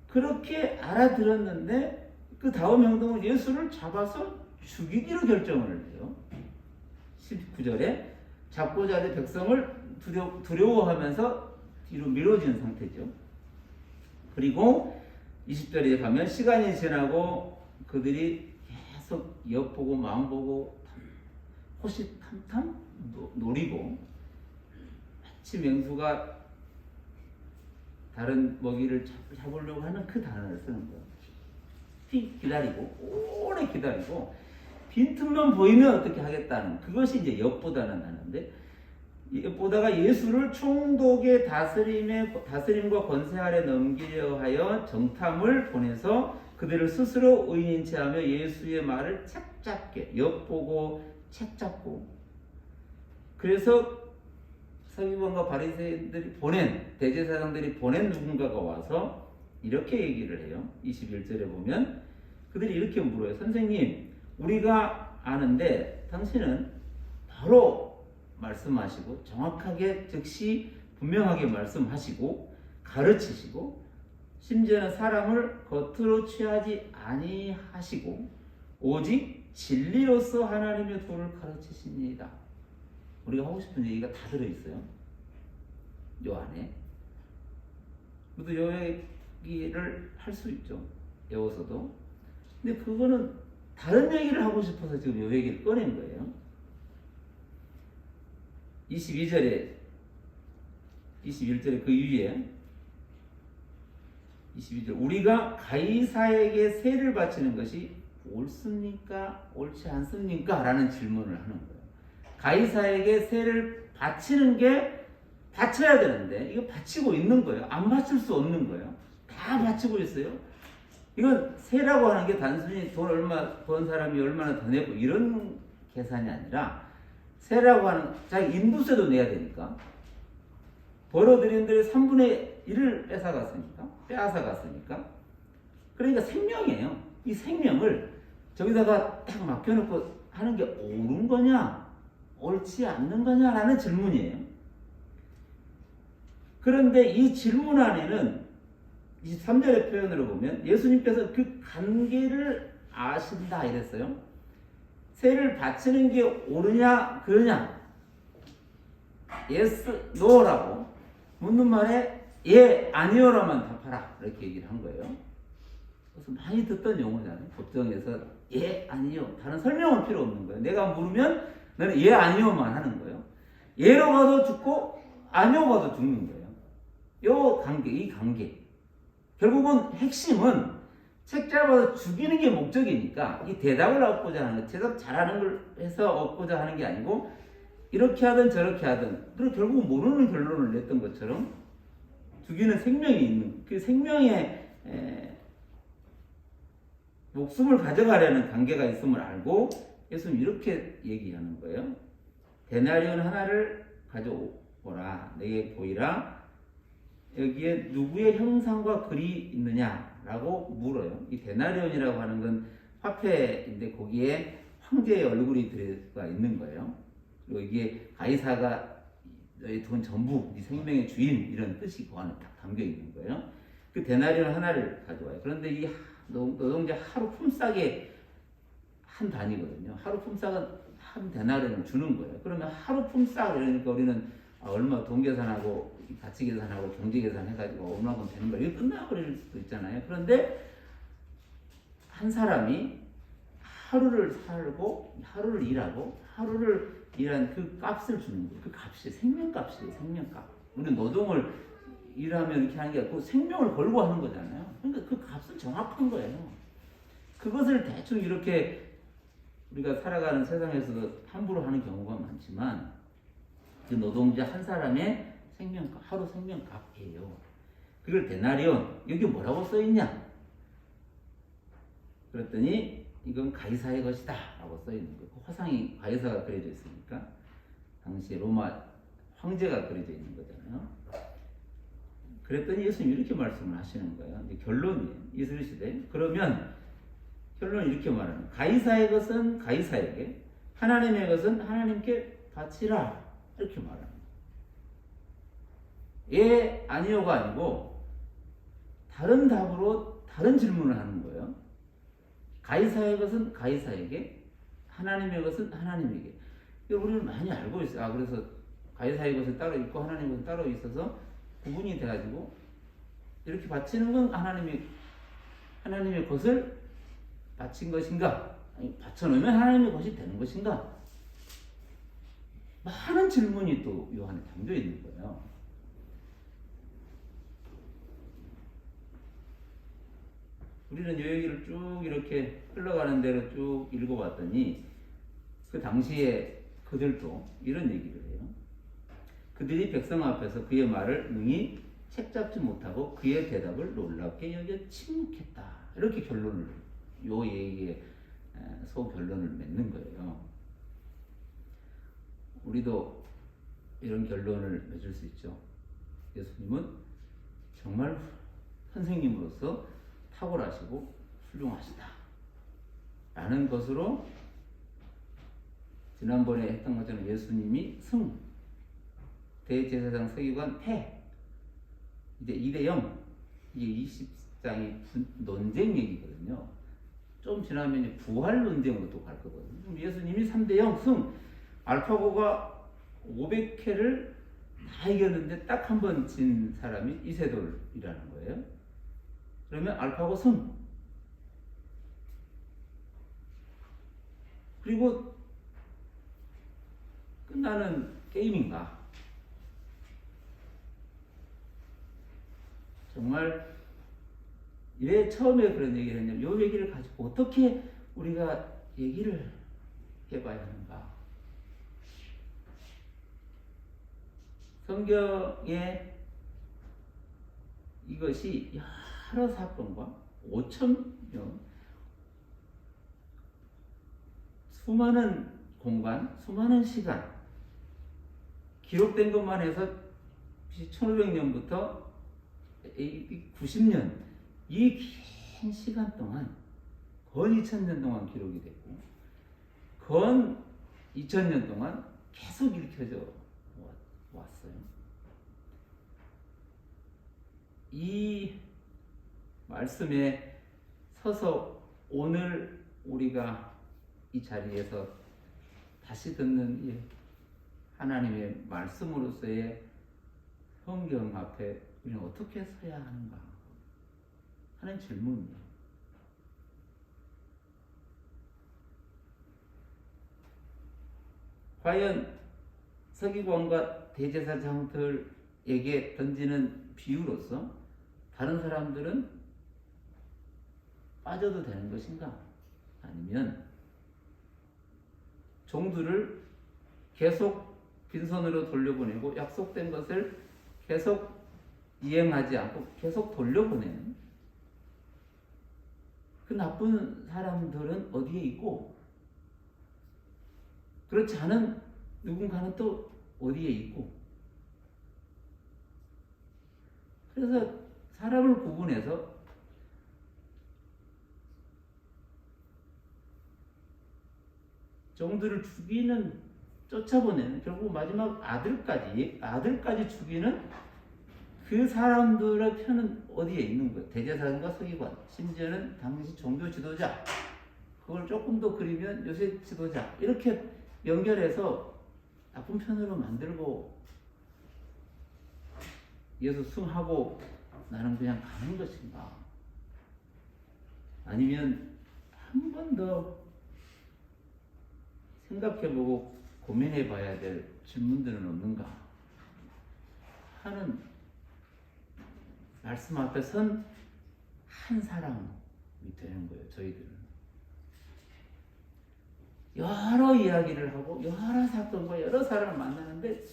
그렇게 알아들었는데 그 다음 행동은 예수를 잡아서 죽이기로 결정을 해요. 19절에 잡고자 할 백성을 두려워하면서 뒤로 미뤄진 상태죠. 그리고 20절에 가면 시간이 지나고 그들이 계속 엿보고 마음보고 호시탐탐 노리고, 마치 맹수가 다른 먹이를 잡으려고 하는 그 단어를 쓰는 거예요. 기다리고 오래 기다리고 빈틈만 보이면 어떻게 하겠다는, 그것이 이제 엿보다는 하는데, 보다가 예수를 총독의 다스림과 권세 아래 넘기려 하여 정탐을 보내서 그들을 스스로 의인인 채 하며 예수의 말을 책잡게 엿보고 책잡고, 그래서 서기관과 바리새인들이 대제사장들이 보낸 누군가가 와서 이렇게 얘기를 해요. 21절에 보면 그들이 이렇게 물어요. 선생님, 우리가 아는데 당신은 바로 말씀하시고 정확하게 즉시 분명하게 말씀하시고 가르치시고, 심지어는 사람을 겉으로 취하지 아니하시고 오직 진리로서 하나님의 도를 가르치십니다. 우리가 하고 싶은 얘기가 다 들어있어요. 요 안에. 모두 요 얘기를 할 수 있죠. 외워서도. 근데 그거는 다른 얘기를 하고 싶어서 지금 요 얘기를 꺼낸 거예요. 21절에 그 위에 22절, 우리가 가이사에게 세를 바치는 것이 옳습니까? 옳지 않습니까? 라는 질문을 하는 거예요. 가이사에게 세를 바치는 게 바쳐야 되는데 이거 바치고 있는 거예요. 안 바칠 수 없는 거예요. 다 바치고 있어요. 이건 세라고 하는 게 단순히 돈 얼마 번 사람이 얼마나 더 내고 이런 계산이 아니라, 세라고 하는, 자기 인부세도 내야 되니까, 벌어들인 데를 3분의 1을 빼앗아갔으니까, 그러니까 생명이에요. 이 생명을 저기다가 딱 맡겨놓고 하는 게 옳은 거냐, 옳지 않는 거냐라는 질문이에요. 그런데 이 질문 안에는 23절의 표현으로 보면 예수님께서 그 관계를 아신다 이랬어요. 세를 바치는 게 옳으냐 그러냐, yes, no라고 묻는 말에 예, 아니요라만 답하라 이렇게 얘기를 한 거예요. 그래서 많이 듣던 용어잖아요. 법정에서 예, 아니요, 다른 설명은 필요 없는 거예요. 내가 물으면 너는 예, 아니요만 하는 거예요. 예로 가도 죽고 아니요 가도 죽는 거예요. 요 관계, 이 관계. 결국은 핵심은 책 잡아서 죽이는 게 목적이니까 이 대답을 얻고자 하는 거, 대답 잘하는 걸 해서 얻고자 하는 게 아니고 이렇게 하든 저렇게 하든, 그리고 결국 모르는 결론을 냈던 것처럼 죽이는 생명이 있는, 그 생명의 목숨을 가져가려는 관계가 있음을 알고 예수님 이렇게 얘기하는 거예요. 데나리온 하나를 가져오라, 내게 보이라. 여기에 누구의 형상과 글이 있느냐라고 물어요. 이 데나리온이라고 하는 건 화폐인데 거기에 황제의 얼굴이 들어가 있는 거예요. 그리고 이게 가이사가 너의 돈 전부, 네 생명의 주인, 이런 뜻이 그 안에 딱 담겨 있는 거예요. 그 데나리온 하나를 가져와요. 그런데 이 노동자 하루 품삯의 한 단위거든요. 하루 품삯은 한 데나리온을 주는 거예요. 그러면 하루 품삯, 그러니까 우리는 얼마 돈 계산하고 가치 계산하고 경제 계산 해가지고 얼마큼 되는 거, 이게 끝나버릴 수도 있잖아요. 그런데 한 사람이 하루를 살고 하루를 일하고 하루를 일한 그 값을 주는 거예요. 그 값이 생명값이에요. 생명값. 우리는 노동을 일하면 이렇게 하는 게 아니고 생명을 걸고 하는 거잖아요. 그러니까 그 값은 정확한 거예요. 그것을 대충 이렇게 우리가 살아가는 세상에서도 함부로 하는 경우가 많지만 그 노동자 한 사람의 생명값, 하루 생명값이에요. 그걸 데나리온, 여기 뭐라고 써있냐? 그랬더니 이건 가이사의 것이다 라고 써있는 거예요. 그 화상이 가이사가 그려져 있으니까 당시 로마 황제가 그려져 있는 거잖아요. 그랬더니 예수님이 이렇게 말씀을 하시는 거예요. 이제 결론이에요. 이슬시대. 그러면 결론은 이렇게 말하는 거예요. 가이사의 것은 가이사에게, 하나님의 것은 하나님께 바치라, 이렇게 말하는 거예요. 예, 아니요가 아니고 다른 답으로 다른 질문을 하는 거예요. 가이사의 것은 가이사에게, 하나님의 것은 하나님에게. 우리는 많이 알고 있어요. 그래서 가이사의 것은 따로 있고 하나님의 것은 따로 있어서 구분이 돼가지고 이렇게 바치는 건 하나님의 것을 바친 것인가? 아니, 바쳐놓으면 하나님의 것이 되는 것인가? 많은 질문이 또 이 안에 담겨 있는 거예요. 우리는 이 얘기를 쭉 이렇게 흘러가는 대로 쭉 읽어봤더니 그 당시에 그들도 이런 얘기를 해요. 그들이 백성 앞에서 그의 말을 능히 책잡지 못하고 그의 대답을 놀랍게 여겨 침묵했다. 이렇게 결론을, 요 얘기의 소결론을 맺는 거예요. 우리도 이런 결론을 맺을 수 있죠. 예수님은 정말 선생님으로서 탁월하시고 훌륭하시다 라는 것으로, 지난번에 했던 것처럼 예수님이 승, 대제사장 서기관 패, 이제 2대0, 이게 20장이 논쟁 얘기거든요. 좀 지나면 이제 부활 논쟁으로 또 갈 거거든요. 그럼 예수님이 3대0 승, 알파고가 500회를 다 이겼는데 딱 한 번 진 사람이 이세돌이라는 거예요. 그러면 알파고 승. 그리고 끝나는 게임인가? 정말 왜 처음에 그런 얘기를 했냐면, 이 얘기를 가지고 어떻게 우리가 얘기를 해봐야 하는가? 성경에 이것이 여러 사건과 5,000명, 수많은 공간, 수많은 시간 기록된 것만 해서 1500년부터 90년, 이 긴 시간 동안 거의 2000년 동안 기록이 됐고, 건 2000년 동안 계속 읽혀져 왔어요. 이 말씀에 서서 오늘 우리가 이 자리에서 다시 듣는 이 하나님의 말씀으로서의 성경 앞에 우리는 어떻게 서야 하는가 하는 질문이에요. 과연 서기관과 대제사장들에게 던지는 비유로서 다른 사람들은 빠져도 되는 것인가? 아니면 종들을 계속 빈손으로 돌려보내고 약속된 것을 계속 이행하지 않고 계속 돌려보내는 그 나쁜 사람들은 어디에 있고 그렇지 않은 누군가는 또 어디에 있고 그래서 사람을 구분해서 종들을 죽이는 쫓아보내는 결국 마지막 아들까지 죽이는 그 사람들의 편은 어디에 있는 거예요? 대제사장과 서기관, 심지어는 당시 종교 지도자, 그걸 조금 더 그리면 요새 지도자, 이렇게 연결해서 나쁜 편으로 만들고 예수 승하고 나는 그냥 가는 것인가? 아니면 한 번 더 생각해보고 고민해봐야 될 질문들은 없는가 하는 말씀 앞에 선 한 사람이 되는 거예요. 저희들은 여러 이야기를 하고 여러 사건과 여러 사람을 만나는데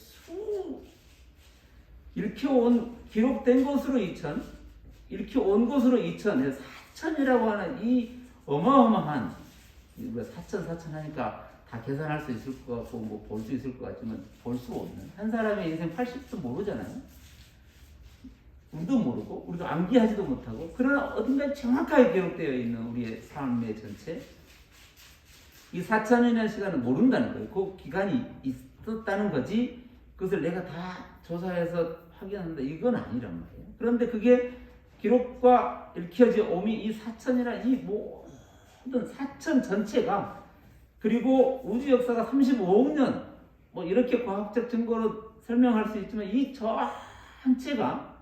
기록된 것으로 2000, 읽혀온 것으로 2000, 4000이라고 하는 이 어마어마한, 우리가 4000 하니까 다 계산할 수 있을 것 같고 뭐 볼 수 있을 것 같지만 볼 수 없는, 한 사람의 인생 80도 모르잖아요. 우리도 모르고 우리도 암기하지도 못하고, 그러나 어딘가 정확하게 기록되어 있는 우리의 삶의 전체, 이 4000년 시간을 모른다는 거예요. 그 기간이 있었다는 거지 그것을 내가 다 조사해서 확인한다 이건 아니란 말이에요. 그런데 그게 기록과 읽혀져 오미 이 4000이나 이 모든 4000 전체가, 그리고 우주 역사가 35억 년 뭐 이렇게 과학적 증거로 설명할 수 있지만 이 전체가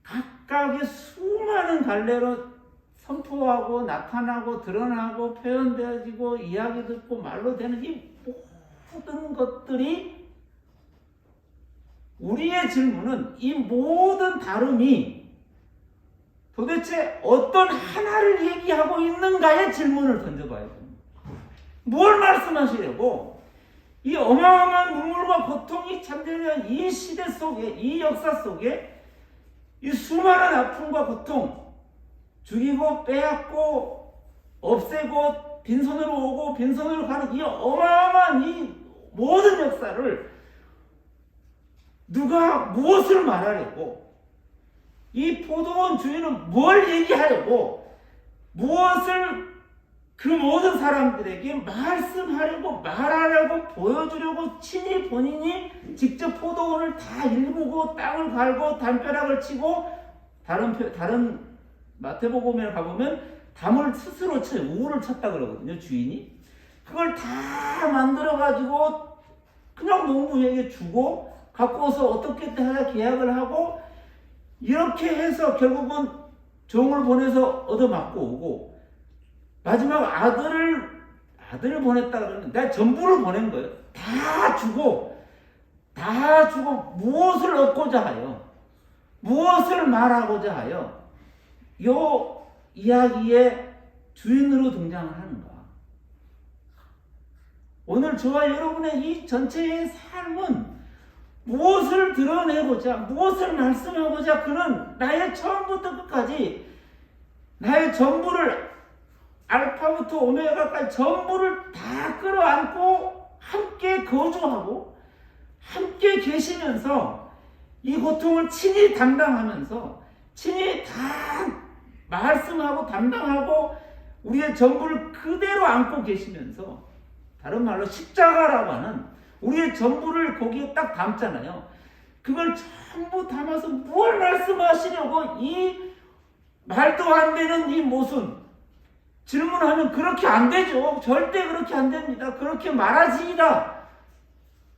각각의 수많은 갈래로 선포하고 나타나고 드러나고 표현되어지고 이야기 듣고 말로 되는 이 모든 것들이, 우리의 질문은 이 모든 다름이 도대체 어떤 하나를 얘기하고 있는가의 질문을 던져봐야 됩니다. 뭘 말씀하시려고? 이 어마어마한 눈물과 고통이 잠재는 이 시대 속에, 이 역사 속에 이 수많은 아픔과 고통, 죽이고 빼앗고 없애고 빈손으로 오고 빈손으로 가는 이 어마어마한 이 모든 역사를 누가 무엇을 말하려고, 이 포도원 주인은 뭘 얘기하려고, 무엇을 그 모든 사람들에게 말씀하려고, 말하려고, 보여주려고 친히 본인이 직접 포도원을 다 일구고 땅을 갈고 담벼락을 치고, 다른 마태복음에 가보면 담을 스스로 쳐요. 우를 쳤다 그러거든요, 주인이. 그걸 다 만들어가지고 그냥 농부에게 주고 갖고 와서 어떻게 하자 계약을 하고, 이렇게 해서 결국은 종을 보내서 얻어맞고 오고, 마지막 아들을 보냈다 그러면 내가 전부를 보낸 거예요. 다 주고 무엇을 얻고자 하여, 무엇을 말하고자 하여 요 이야기의 주인으로 등장을 하는가? 오늘 저와 여러분의 이 전체의 삶은 무엇을 드러내고자, 무엇을 말씀하고자, 그는 나의 처음부터 끝까지 나의 전부를, 알파부터 오메가까지 전부를 다 끌어안고 함께 거주하고 함께 계시면서 이 고통을 친히 담당하면서 친히 다 말씀하고 담당하고 우리의 전부를 그대로 안고 계시면서, 다른 말로 십자가라고 하는 우리의 전부를 거기에 딱 담잖아요. 그걸 전부 담아서 뭘 말씀하시려고 이 말도 안 되는 이 모순 질문하면 그렇게 안 되죠. 절대 그렇게 안 됩니다. 그렇게 말하지이다.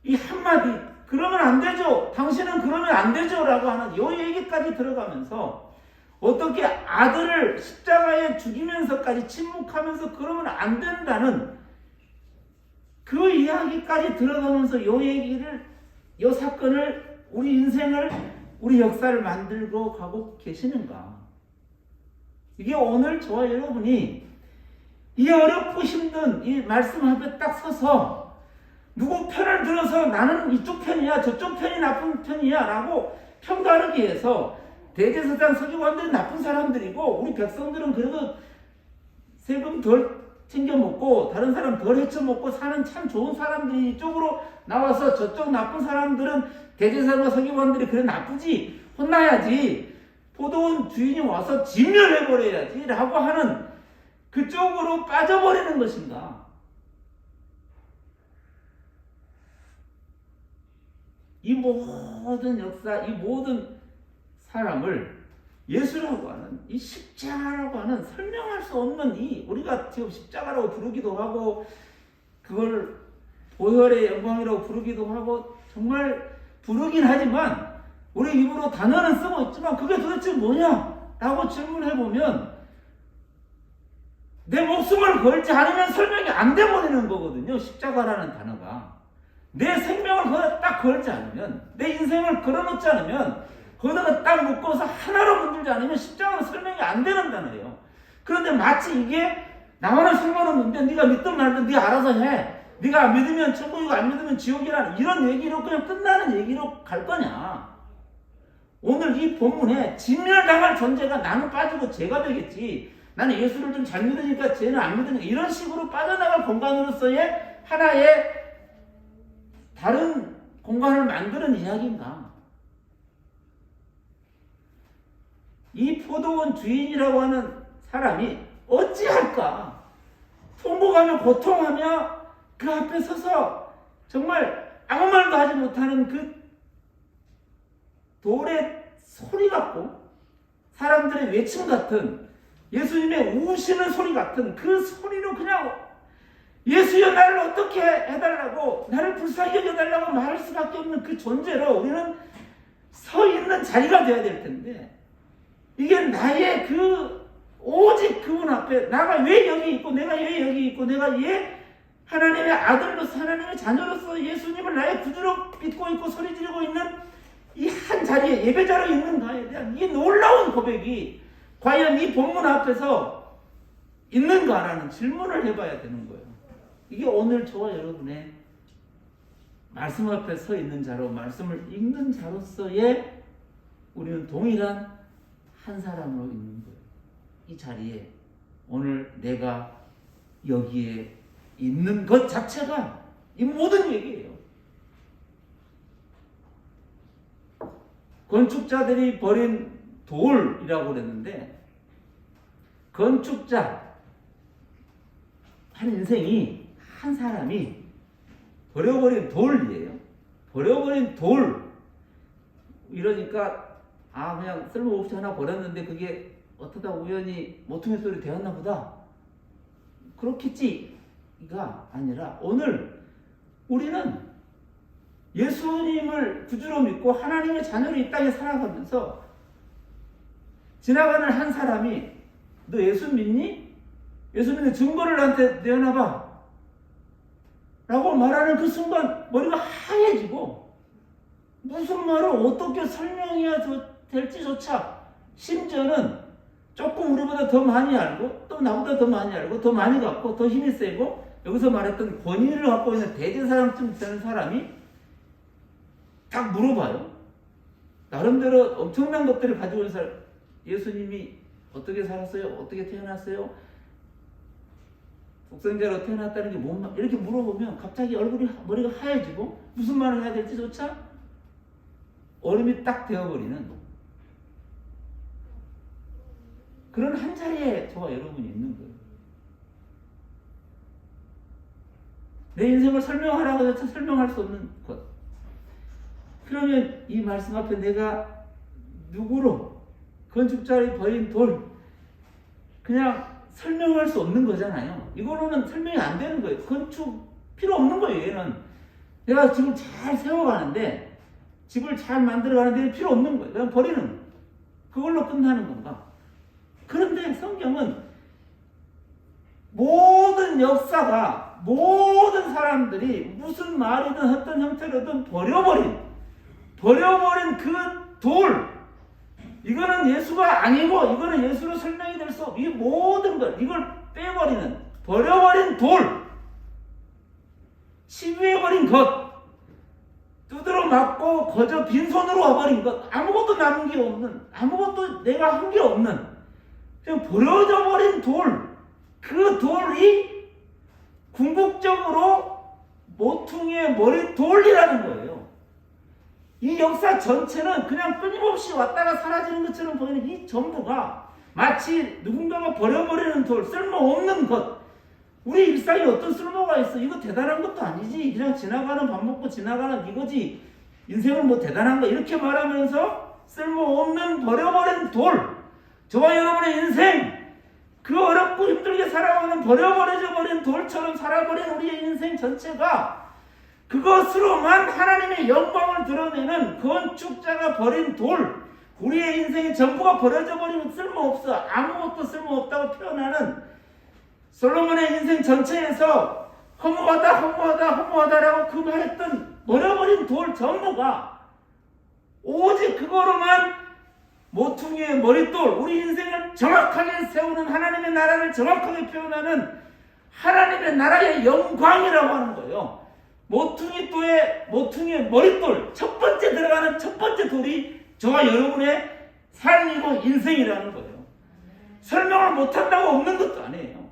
이 한마디 그러면 안 되죠. 당신은 그러면 안 되죠. 라고 하는 이 얘기까지 들어가면서 어떻게 아들을 십자가에 죽이면서까지 침묵하면서 그러면 안 된다는 그 이야기까지 들어가면서 이 얘기를, 이 사건을, 우리 인생을, 우리 역사를 만들고 가고 계시는가. 이게 오늘 저와 여러분이 이 어렵고 힘든 이 말씀 앞에 딱 서서 누구 편을 들어서 나는 이쪽 편이야 저쪽 편이 나쁜 편이야 라고 평가하기 위해서 대제사장 서기관들은 나쁜 사람들이고 우리 백성들은 그래도 세금 덜 챙겨 먹고 다른 사람 덜 헤쳐 먹고 사는 참 좋은 사람들이 이쪽으로 나와서 저쪽 나쁜 사람들은 대제사장과 서기관들이 그래 나쁘지 혼나야지 포도원 주인이 와서 진멸해버려야지 라고 하는 그쪽으로 빠져버리는 것인가. 이 모든 역사, 이 모든 사람을 예수라고 하는, 이 십자가라고 하는 설명할 수 없는 이, 우리가 지금 십자가라고 부르기도 하고 그걸 보혈의 영광이라고 부르기도 하고 정말 부르긴 하지만 우리 입으로 단어는 쓰고 있지만 그게 도대체 뭐냐? 라고 질문해보면 내 목숨을 걸지 않으면 설명이 안 돼버리는 거거든요. 십자가라는 단어가. 내 생명을 거기다 딱 걸지 않으면, 내 인생을 걸어놓지 않으면, 거기다가 딱 묶어서 하나로 만들지 않으면 십자가는 설명이 안 되는 단어예요. 그런데 마치 이게 나와는 상관없는데 네가 믿든 말든 네가 알아서 해. 네가 안 믿으면 천국이고 안 믿으면 지옥이라는 이런 얘기로 그냥 끝나는 얘기로 갈 거냐. 오늘 이 본문에 진멸당할 존재가 나는 빠지고 쟤가 되겠지. 나는 예수를 좀 잘 믿으니까 쟤는 안 믿으니까 이런 식으로 빠져나갈 공간으로서의 하나의 다른 공간을 만드는 이야기인가? 이 포도원 주인이라고 하는 사람이 어찌할까? 통곡하며 고통하며 그 앞에 서서 정말 아무 말도 하지 못하는 그 돌의 소리 같고 사람들의 외침 같은 예수님의 우시는 소리 같은 그 소리로 그냥 예수여 나를 어떻게 해달라고 나를 불쌍히 여겨달라고 말할 수밖에 없는 그 존재로 우리는 서 있는 자리가 되어야 될 텐데 이게 나의 그 오직 그분 앞에 나가 왜 여기 있고 내가 왜 여기 있고 내가 왜 하나님의 아들로서 하나님의 자녀로서 예수님을 나의 구주로 믿고 있고 소리 지르고 있는 이 한 자리에 예배자로 있는가에 대한 이 놀라운 고백이 과연 이 본문 앞에서 있는가라는 질문을 해봐야 되는 거예요. 이게 오늘 저와 여러분의 말씀 앞에 서 있는 자로 말씀을 읽는 자로서의 우리는 동일한 한 사람으로 있는 거예요. 이 자리에 오늘 내가 여기에 있는 것 자체가 이 모든 얘기예요. 건축자들이 버린 돌이라고 그랬는데 건축자 한 인생이 한 사람이 버려버린 돌이에요. 버려버린 돌 이러니까 그냥 쓸모없이 하나 버렸는데 그게 어쩌다 우연히 모퉁이 소리 되었나 보다 그렇겠지가 아니라 오늘 우리는 예수님을 구주로 믿고 하나님의 자녀로 이 땅에 살아가면서 지나가는 한 사람이 너 예수 믿니? 예수 믿는 증거를 나한테 내어놔봐 라고 말하는 그 순간 머리가 하얘지고 무슨 말을 어떻게 설명해야 될지조차 심지어는 조금 우리보다 더 많이 알고 또 나보다 더 많이 알고 더 많이 갖고 더 힘이 세고 여기서 말했던 권위를 갖고 있는 대제사장쯤 되는 사람이 딱 물어봐요. 나름대로 엄청난 것들을 가지고 있는 사람 예수님이 어떻게 살았어요? 어떻게 태어났어요? 독생자로 태어났다는 게 뭔 말? 이렇게 물어보면 갑자기 머리가 하얘지고 무슨 말을 해야 될지조차 얼음이 딱 되어버리는 그런 한 자리에 저와 여러분이 있는 거예요. 내 인생을 설명하라고 해서 설명할 수 없는 것. 그러면 이 말씀 앞에 내가 누구로 건축자의 버린 돌 그냥 설명할 수 없는 거잖아요. 이거로는 설명이 안 되는 거예요. 건축 필요 없는 거예요. 얘는 내가 집을 잘 세워가는데 집을 잘 만들어가는데 필요 없는 거예요. 그냥 버리는 거예요. 그걸로 끝나는 건가? 그런데 성경은 모든 역사가 모든 사람들이 무슨 말이든 어떤 형태로든 버려버린 그 돌, 이거는 예수가 아니고 이거는 예수로 설명이 될 수 없고 이 모든 것 이걸 빼버리는 버려버린 돌, 치부해버린 것, 두드러 맞고 거저 빈손으로 와버린 것, 아무것도 남은 게 없는, 아무것도 내가 한 게 없는 그냥 버려져 버린 돌, 그 돌이 궁극적으로 모퉁이의 머릿돌이라는 거예요. 이 역사 전체는 그냥 끊임없이 왔다가 사라지는 것처럼 보이는 이 전부가 마치 누군가가 버려버리는 돌, 쓸모없는 것. 우리 일상에 어떤 쓸모가 있어? 이거 대단한 것도 아니지. 그냥 지나가는, 밥 먹고 지나가는 이거지. 인생은 뭐 대단한 거 이렇게 말하면서 쓸모없는 버려버린 돌. 저와 여러분의 인생, 그 어렵고 힘들게 살아가는 버려버려져 버린 돌처럼 살아버린 우리의 인생 전체가 그것으로만 하나님의 영광을 드러내는 건축자가 버린 돌, 우리의 인생의 전부가 버려져 버리면 쓸모없어, 아무것도 쓸모없다고 표현하는 솔로몬의 인생 전체에서 허무하다라고 그 말했던 버려버린 돌 전부가 오직 그거로만 모퉁이의 머릿돌, 우리 인생을 정확하게 세우는 하나님의 나라를 정확하게 표현하는 하나님의 나라의 영광이라고 하는 거예요. 모퉁이의 머릿돌, 첫 번째 들어가는 첫 번째 돌이 저와 여러분의 삶이고 인생이라는 거예요. 설명을 못한다고 없는 것도 아니에요.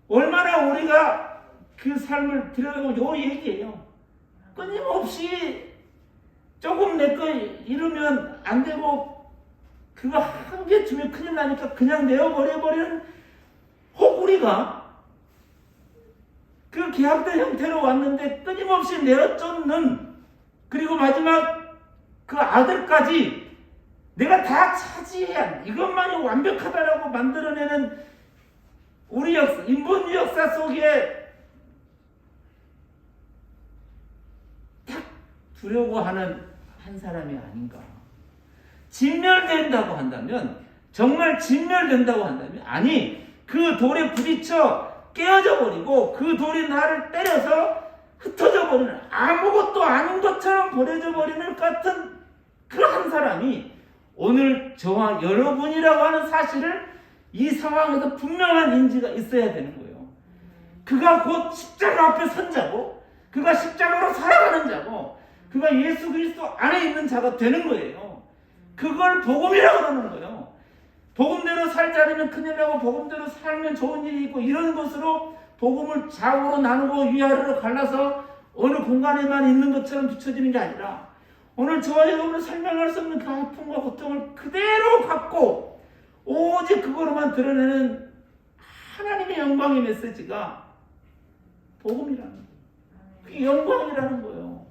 얼마나 우리가 그 삶을 들여다보면 요 얘기예요. 끊임없이 조금 내 거 이러면 안 되고 그거 한 개쯤에 큰일 나니까 그냥 내어버려버리는 혹 우리가 그 계약된 형태로 왔는데 끊임없이 내어쫓는, 그리고 마지막 그 아들까지 내가 다 차지해야 한다, 이것만이 완벽하다라고 만들어내는 우리 역사, 인본 역사 속에 딱 두려고 하는 한 사람이 아닌가. 진멸된다고 한다면, 정말 진멸된다고 한다면, 아니 그 돌에 부딪혀 깨어져 버리고 그 돌이 나를 때려서 흩어져 버리는, 아무것도 아닌 것처럼 버려져 버리는 것 같은 그 한 사람이 오늘 저와 여러분이라고 하는 사실을 이 상황에서 분명한 인지가 있어야 되는 거예요. 그가 곧 십자가 앞에 선 자고, 그가 십자가로 살아가는 자고, 그가 예수 그리스도 안에 있는 자가 되는 거예요. 그걸 복음이라고 하는 거예요. 복음대로 살지 않으면 큰일 나고 복음대로 살면 좋은 일이 있고, 이런 것으로 복음을 좌우로 나누고 위아래로 갈라서 어느 공간에만 있는 것처럼 비춰지는 게 아니라, 오늘 저와 여러분은 설명할 수 없는 그 아픔과 고통을 그대로 갖고 오직 그거로만 드러내는 하나님의 영광의 메시지가 복음이라는 거예요. 그게 영광이라는 거예요.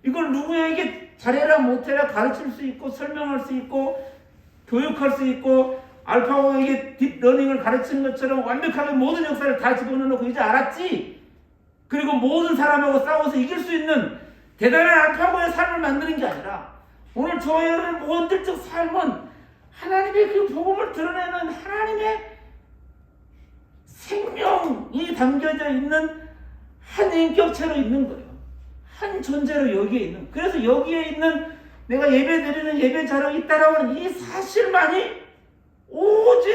이걸 누구에게 잘해라 못해라 가르칠 수 있고 설명할 수 있고 교육할 수 있고 알파고에게 딥러닝을 가르치는 것처럼 완벽하게 모든 역사를 다 집어넣고 이제 알았지, 그리고 모든 사람하고 싸워서 이길 수 있는 대단한 알파고의 삶을 만드는 게 아니라, 오늘 저와 여러분의 모든적 삶은 하나님의 그 복음을 드러내는 하나님의 생명이 담겨져 있는 한 인격체로 있는 거예요. 한 존재로 여기에 있는. 그래서 여기에 있는 내가 예배 드리는 예배자로 있다라고 하는 이 사실만이 오직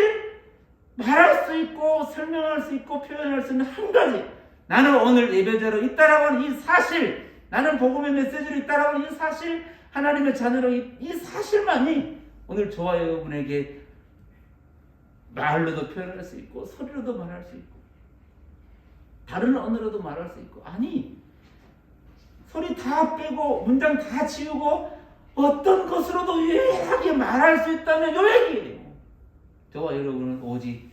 말할 수 있고 설명할 수 있고 표현할 수 있는 한 가지, 나는 오늘 예배자로 있다라고 하는 이 사실, 나는 복음의 메시지로 있다라고 하는 이 사실, 하나님의 자녀로 이 사실만이 오늘 저와 여러분에게 말로도 표현할 수 있고 소리로도 말할 수 있고 다른 언어로도 말할 수 있고, 아니 소리 다 빼고 문장 다 지우고 어떤 것으로도 유일하게 말할 수 있다면 요 얘기예요. 저와 여러분은 오직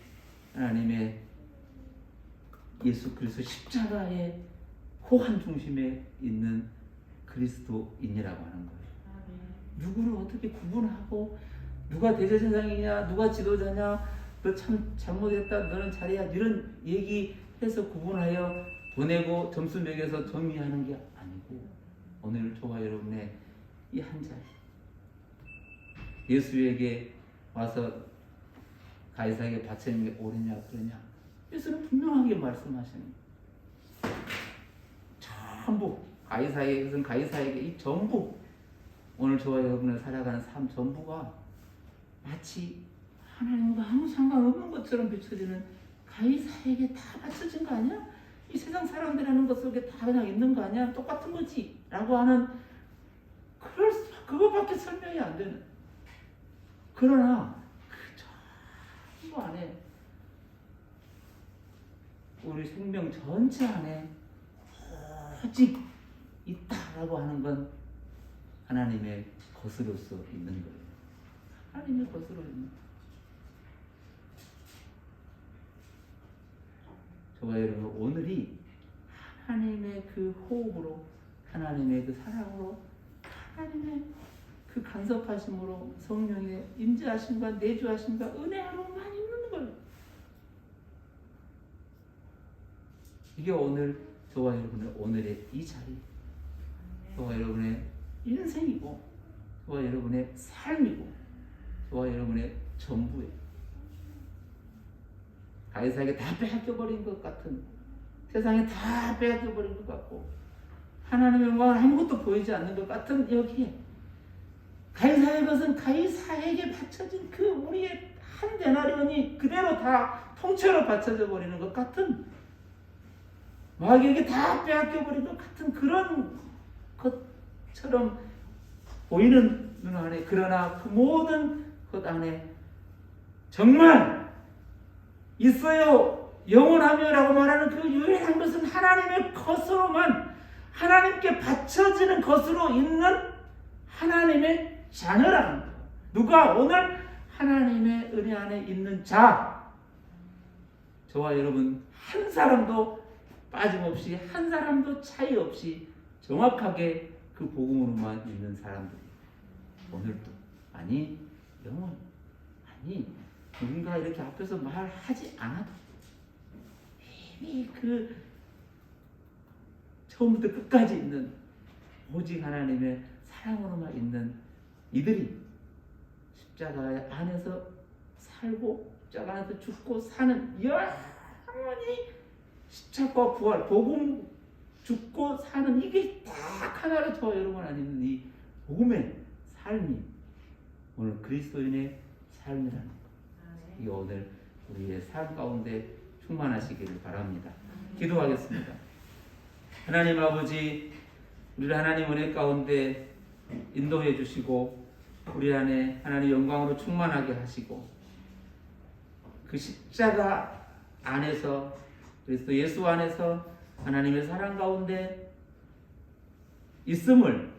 하나님의 예수 그리스도 십자가의 호환 중심에 있는 그리스도인이라고 하는 거예요. 누구를 어떻게 구분하고 누가 대제사장이냐 누가 지도자냐 너 참 잘못했다 너는 잘해야 이런 얘기해서 구분하여 보내고 점수 매겨서 정리하는 게 아니고 오늘 저와 여러분의 이 한 자리 예수에게 와서 가이사에게 바치는 게 옳으냐 그러냐 예수는 분명하게 말씀하시는 전부 가이사에게 이 전부 오늘 저와 여러분의 살아가는 삶 전부가 마치 하나님과 아무 상관없는 것처럼 비춰지는 가이사에게 다 바쳐진 거 아니야? 이 세상 사람들이 하는 것 속에 다 그냥 있는 거 아니야? 똑같은 거지 라고 하는 그거밖에 설명이 안 되는 그러나 그 전부 안에 우리 생명 전체 안에 오직 있다라고 하는 건 하나님의 것으로서 있는 거예요. 하나님의 것으로 있는 거예요. 저와 여러분 오늘이 하나님의 그 호흡으로 하나님의 그 사랑으로 하나님의 그 간섭하심으로 성령의 임재하심과 내주하심과 은혜로만 있는 거예요. 이게 오늘 저와 여러분의 오늘의 이 자리 저와 여러분의 인생이고 저와 여러분의 삶이고 저와 여러분의 전부예요. 가이사에게 다 빼앗겨버린 것 같은 세상에 다 빼앗겨버린 것 같고 하나님의 영광은 아무것도 보이지 않는 것 같은 여기에 가이사의 것은 가이사에게 바쳐진 그 우리의 한 데나리온이 그대로 다 통째로 바쳐져 버리는 것 같은 마귀에게 다 빼앗겨버린 것 같은 그런 것처럼 보이는 눈 안에 그러나 그 모든 것 안에 정말 있어요 영원하며라고 말하는 그 유일한 것은 하나님의 것으로만 하나님께 바쳐지는 것으로 있는 하나님의 자녀라는 거예요. 누가 오늘 하나님의 은혜 안에 있는 자 저와 여러분 한 사람도 빠짐없이 한 사람도 차이 없이 정확하게 그 복음으로만 있는 사람들이 오늘도 아니 영원 아니 누군가 이렇게 앞에서 말하지 않아도 이미 그 처음부터 끝까지 있는 오직 하나님의 사랑으로만 있는 이들이 십자가 안에서 살고 십자가 안에서 죽고 사는 영원히 십자가 부활 복음 죽고 사는 이게 딱 하나로 저와 여러분 안에 있는 이 복음의 삶이 오늘 그리스도인의 삶이라는 것. 이 오늘 우리의 삶 가운데 충만하시기를 바랍니다. 기도하겠습니다. 하나님 아버지 우리를 하나님 은혜 가운데 인도해 주시고 우리 안에 하나님 영광으로 충만하게 하시고 그 십자가 안에서 그리스도 예수 안에서 하나님의 사랑 가운데 있음을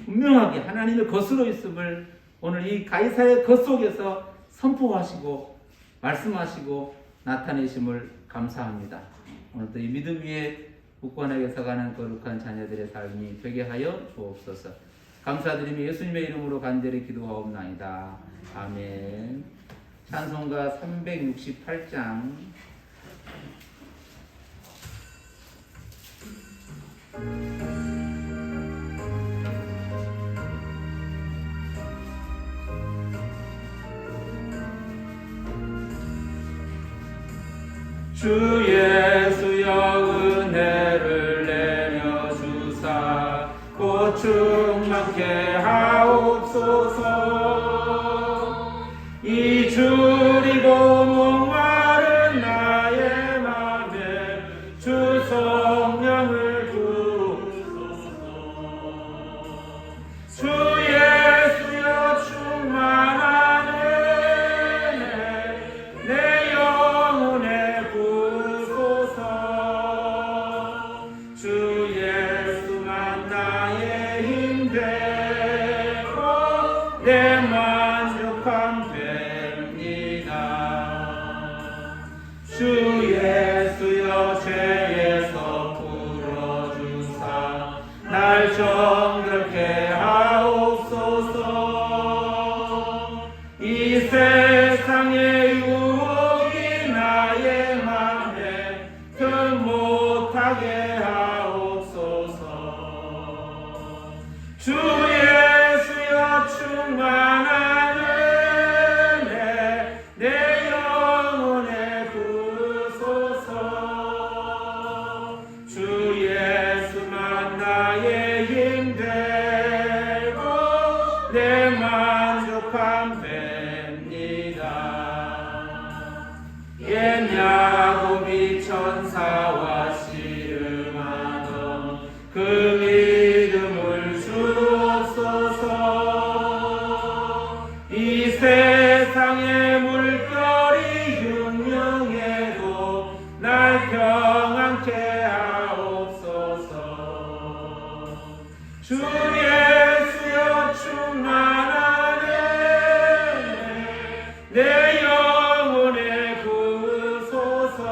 분명하게 하나님의 것으로 있음을 오늘 이 가이사의 것 속에서 선포하시고 말씀하시고 나타내심을 감사합니다. 오늘도 이 믿음 위에 굳건하게 서가는 거룩한 자녀들의 삶이 되게 하여 주옵소서. 감사드리며 예수님의 이름으로 간절히 기도하옵나이다. 아멘. 찬송가 368장 주 예수여 은혜를 내려 주사 곧 충만케 하옵소서. 이 줄이고 목마른 나의 맘에 주 성령을 부으소서. 주 예수여 충만한 은혜 내 영혼에 부으소서. 하게 하옵소서. 주 예수여 충만한 은혜 내 영혼에 부으소서. 주 예수만 나의 힘 되고 내 만족함 됩니다. 옛 야곱이 천사와 씨름하던 그 믿음을 주옵소서. 이 세상의 물결이 흉흉해도 날 평안케 하옵소서. 주 예수여 충만한 은혜 내 영혼에 부으소서.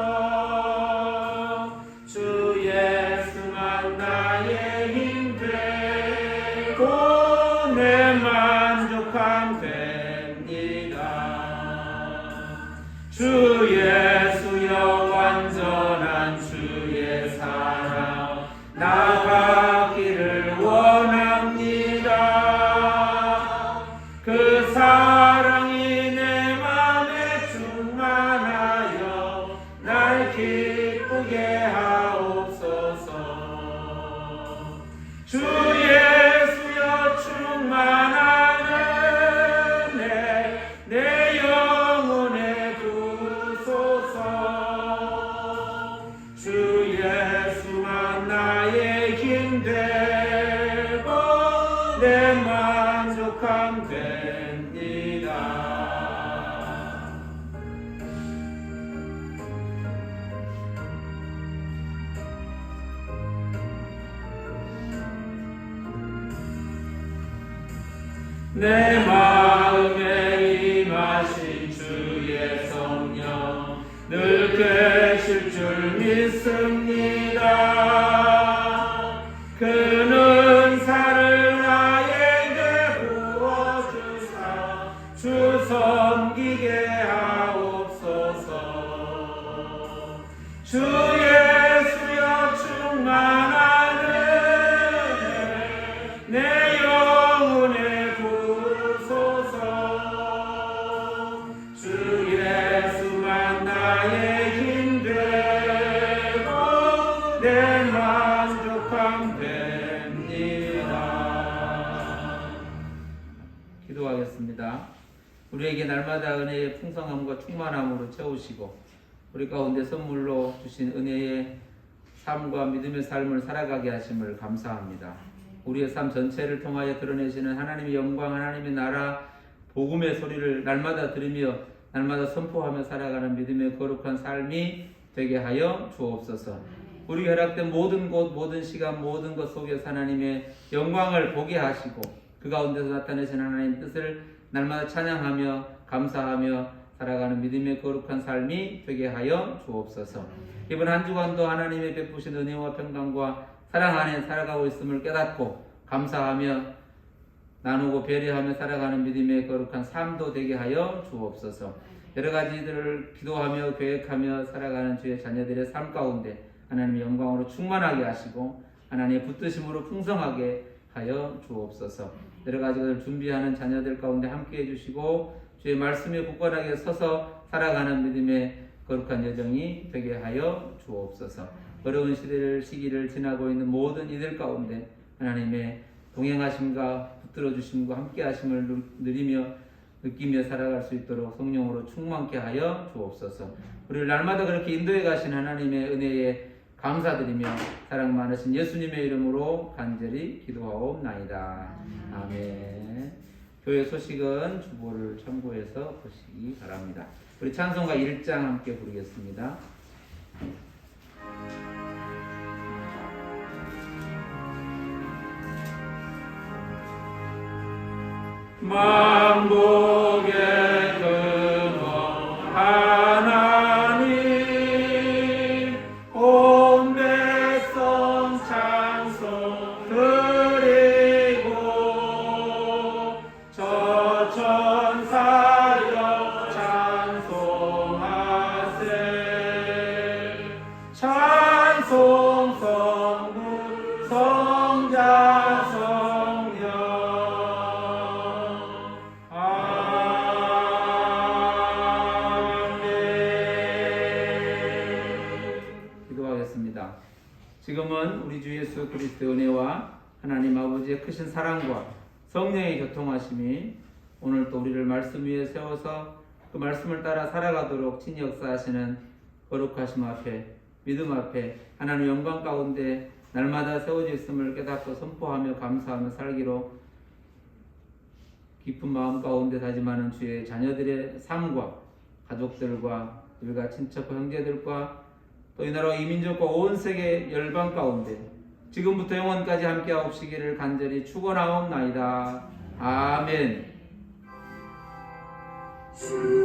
주 예수만 나의 힘 되고 내 만족함 됩니다. 주 예수여 완전한 주의 사랑 나가기를 원합니다. 그 사랑이 내 맘에 충만하여 날 기쁘게 하옵소서. 주 예수여 충만한 은혜 내 영혼에 부으소서. 주 예수만 나의 힘 되고 내 만족함 됩니다. 내 마음에 임하신 주의 성령 늘 계실 줄 믿습니다. 그는 은사를 나에게 부어주사 주 섬기게 하옵소서. 주 예수여 충만한 은혜 내 영혼에 부으소서. 주 예수만 나의 힘 되고 내 만족함 됩니다. 기도하겠습니다. 우리에게 날마다 은혜의 풍성함과 충만함으로 채우시고 우리 가운데 선물로 주신 은혜의 삶과 믿음의 삶을 살아가게 하심을 감사합니다. 우리의 삶 전체를 통하여 드러내시는 하나님의 영광, 하나님의 나라, 복음의 소리를 날마다 들으며 날마다 선포하며 살아가는 믿음의 거룩한 삶이 되게 하여 주옵소서. 우리 허락된 모든 곳, 모든 시간, 모든 것 속에서 하나님의 영광을 보게 하시고 그 가운데서 나타내신 하나님의 뜻을 날마다 찬양하며 감사하며 살아가는 믿음의 거룩한 삶이 되게 하여 주옵소서. 이번 한 주간도 하나님의 베푸신 은혜와 평강과 사랑 안에 살아가고 있음을 깨닫고 감사하며 나누고 배려하며 살아가는 믿음의 거룩한 삶도 되게 하여 주옵소서. 여러 가지들을 기도하며 계획하며 살아가는 주의 자녀들의 삶 가운데 하나님의 영광으로 충만하게 하시고 하나님의 붙드심으로 풍성하게 하여 주옵소서. 여러 가지를 준비하는 자녀들 가운데 함께 해주시고 주의 말씀에 굳건하게 서서 살아가는 믿음의 거룩한 여정이 되게 하여 주옵소서. 어려운 시기를 지나고 있는 모든 이들 가운데 하나님의 동행하심과 붙들어 주심과 함께 하심을 누리며 느끼며 살아갈 수 있도록 성령으로 충만케 하여 주옵소서. 우리를 날마다 그렇게 인도해 가신 하나님의 은혜에 감사드리며 사랑 많으신 예수님의 이름으로 간절히 기도하옵나이다. 아멘. 교회 소식은 주보를 참고해서 보시기 바랍니다. 우리 찬송가 1장 함께 부르겠습니다. 만복의 근원 하나님 온 백성 찬송 드리고 저 천사여 찬송하세 찬송 지금은 우리 주 예수 그리스도의 은혜와 하나님 아버지의 크신 사랑과 성령의 교통하심이 오늘 또 우리를 말씀 위에 세워서 그 말씀을 따라 살아가도록 친히 역사하시는 거룩하심 앞에 믿음 앞에 하나님 영광 가운데 날마다 세워져 있음을 깨닫고 선포하며 감사하며 살기로 깊은 마음 가운데 다짐하는 주의 자녀들의 삶과 가족들과 우리가 친척과 형제들과 또 이 나라 이민족과 온 세계 열방 가운데 지금부터 영원까지 함께하옵시기를 간절히 축원하옵나이다. 아멘. 주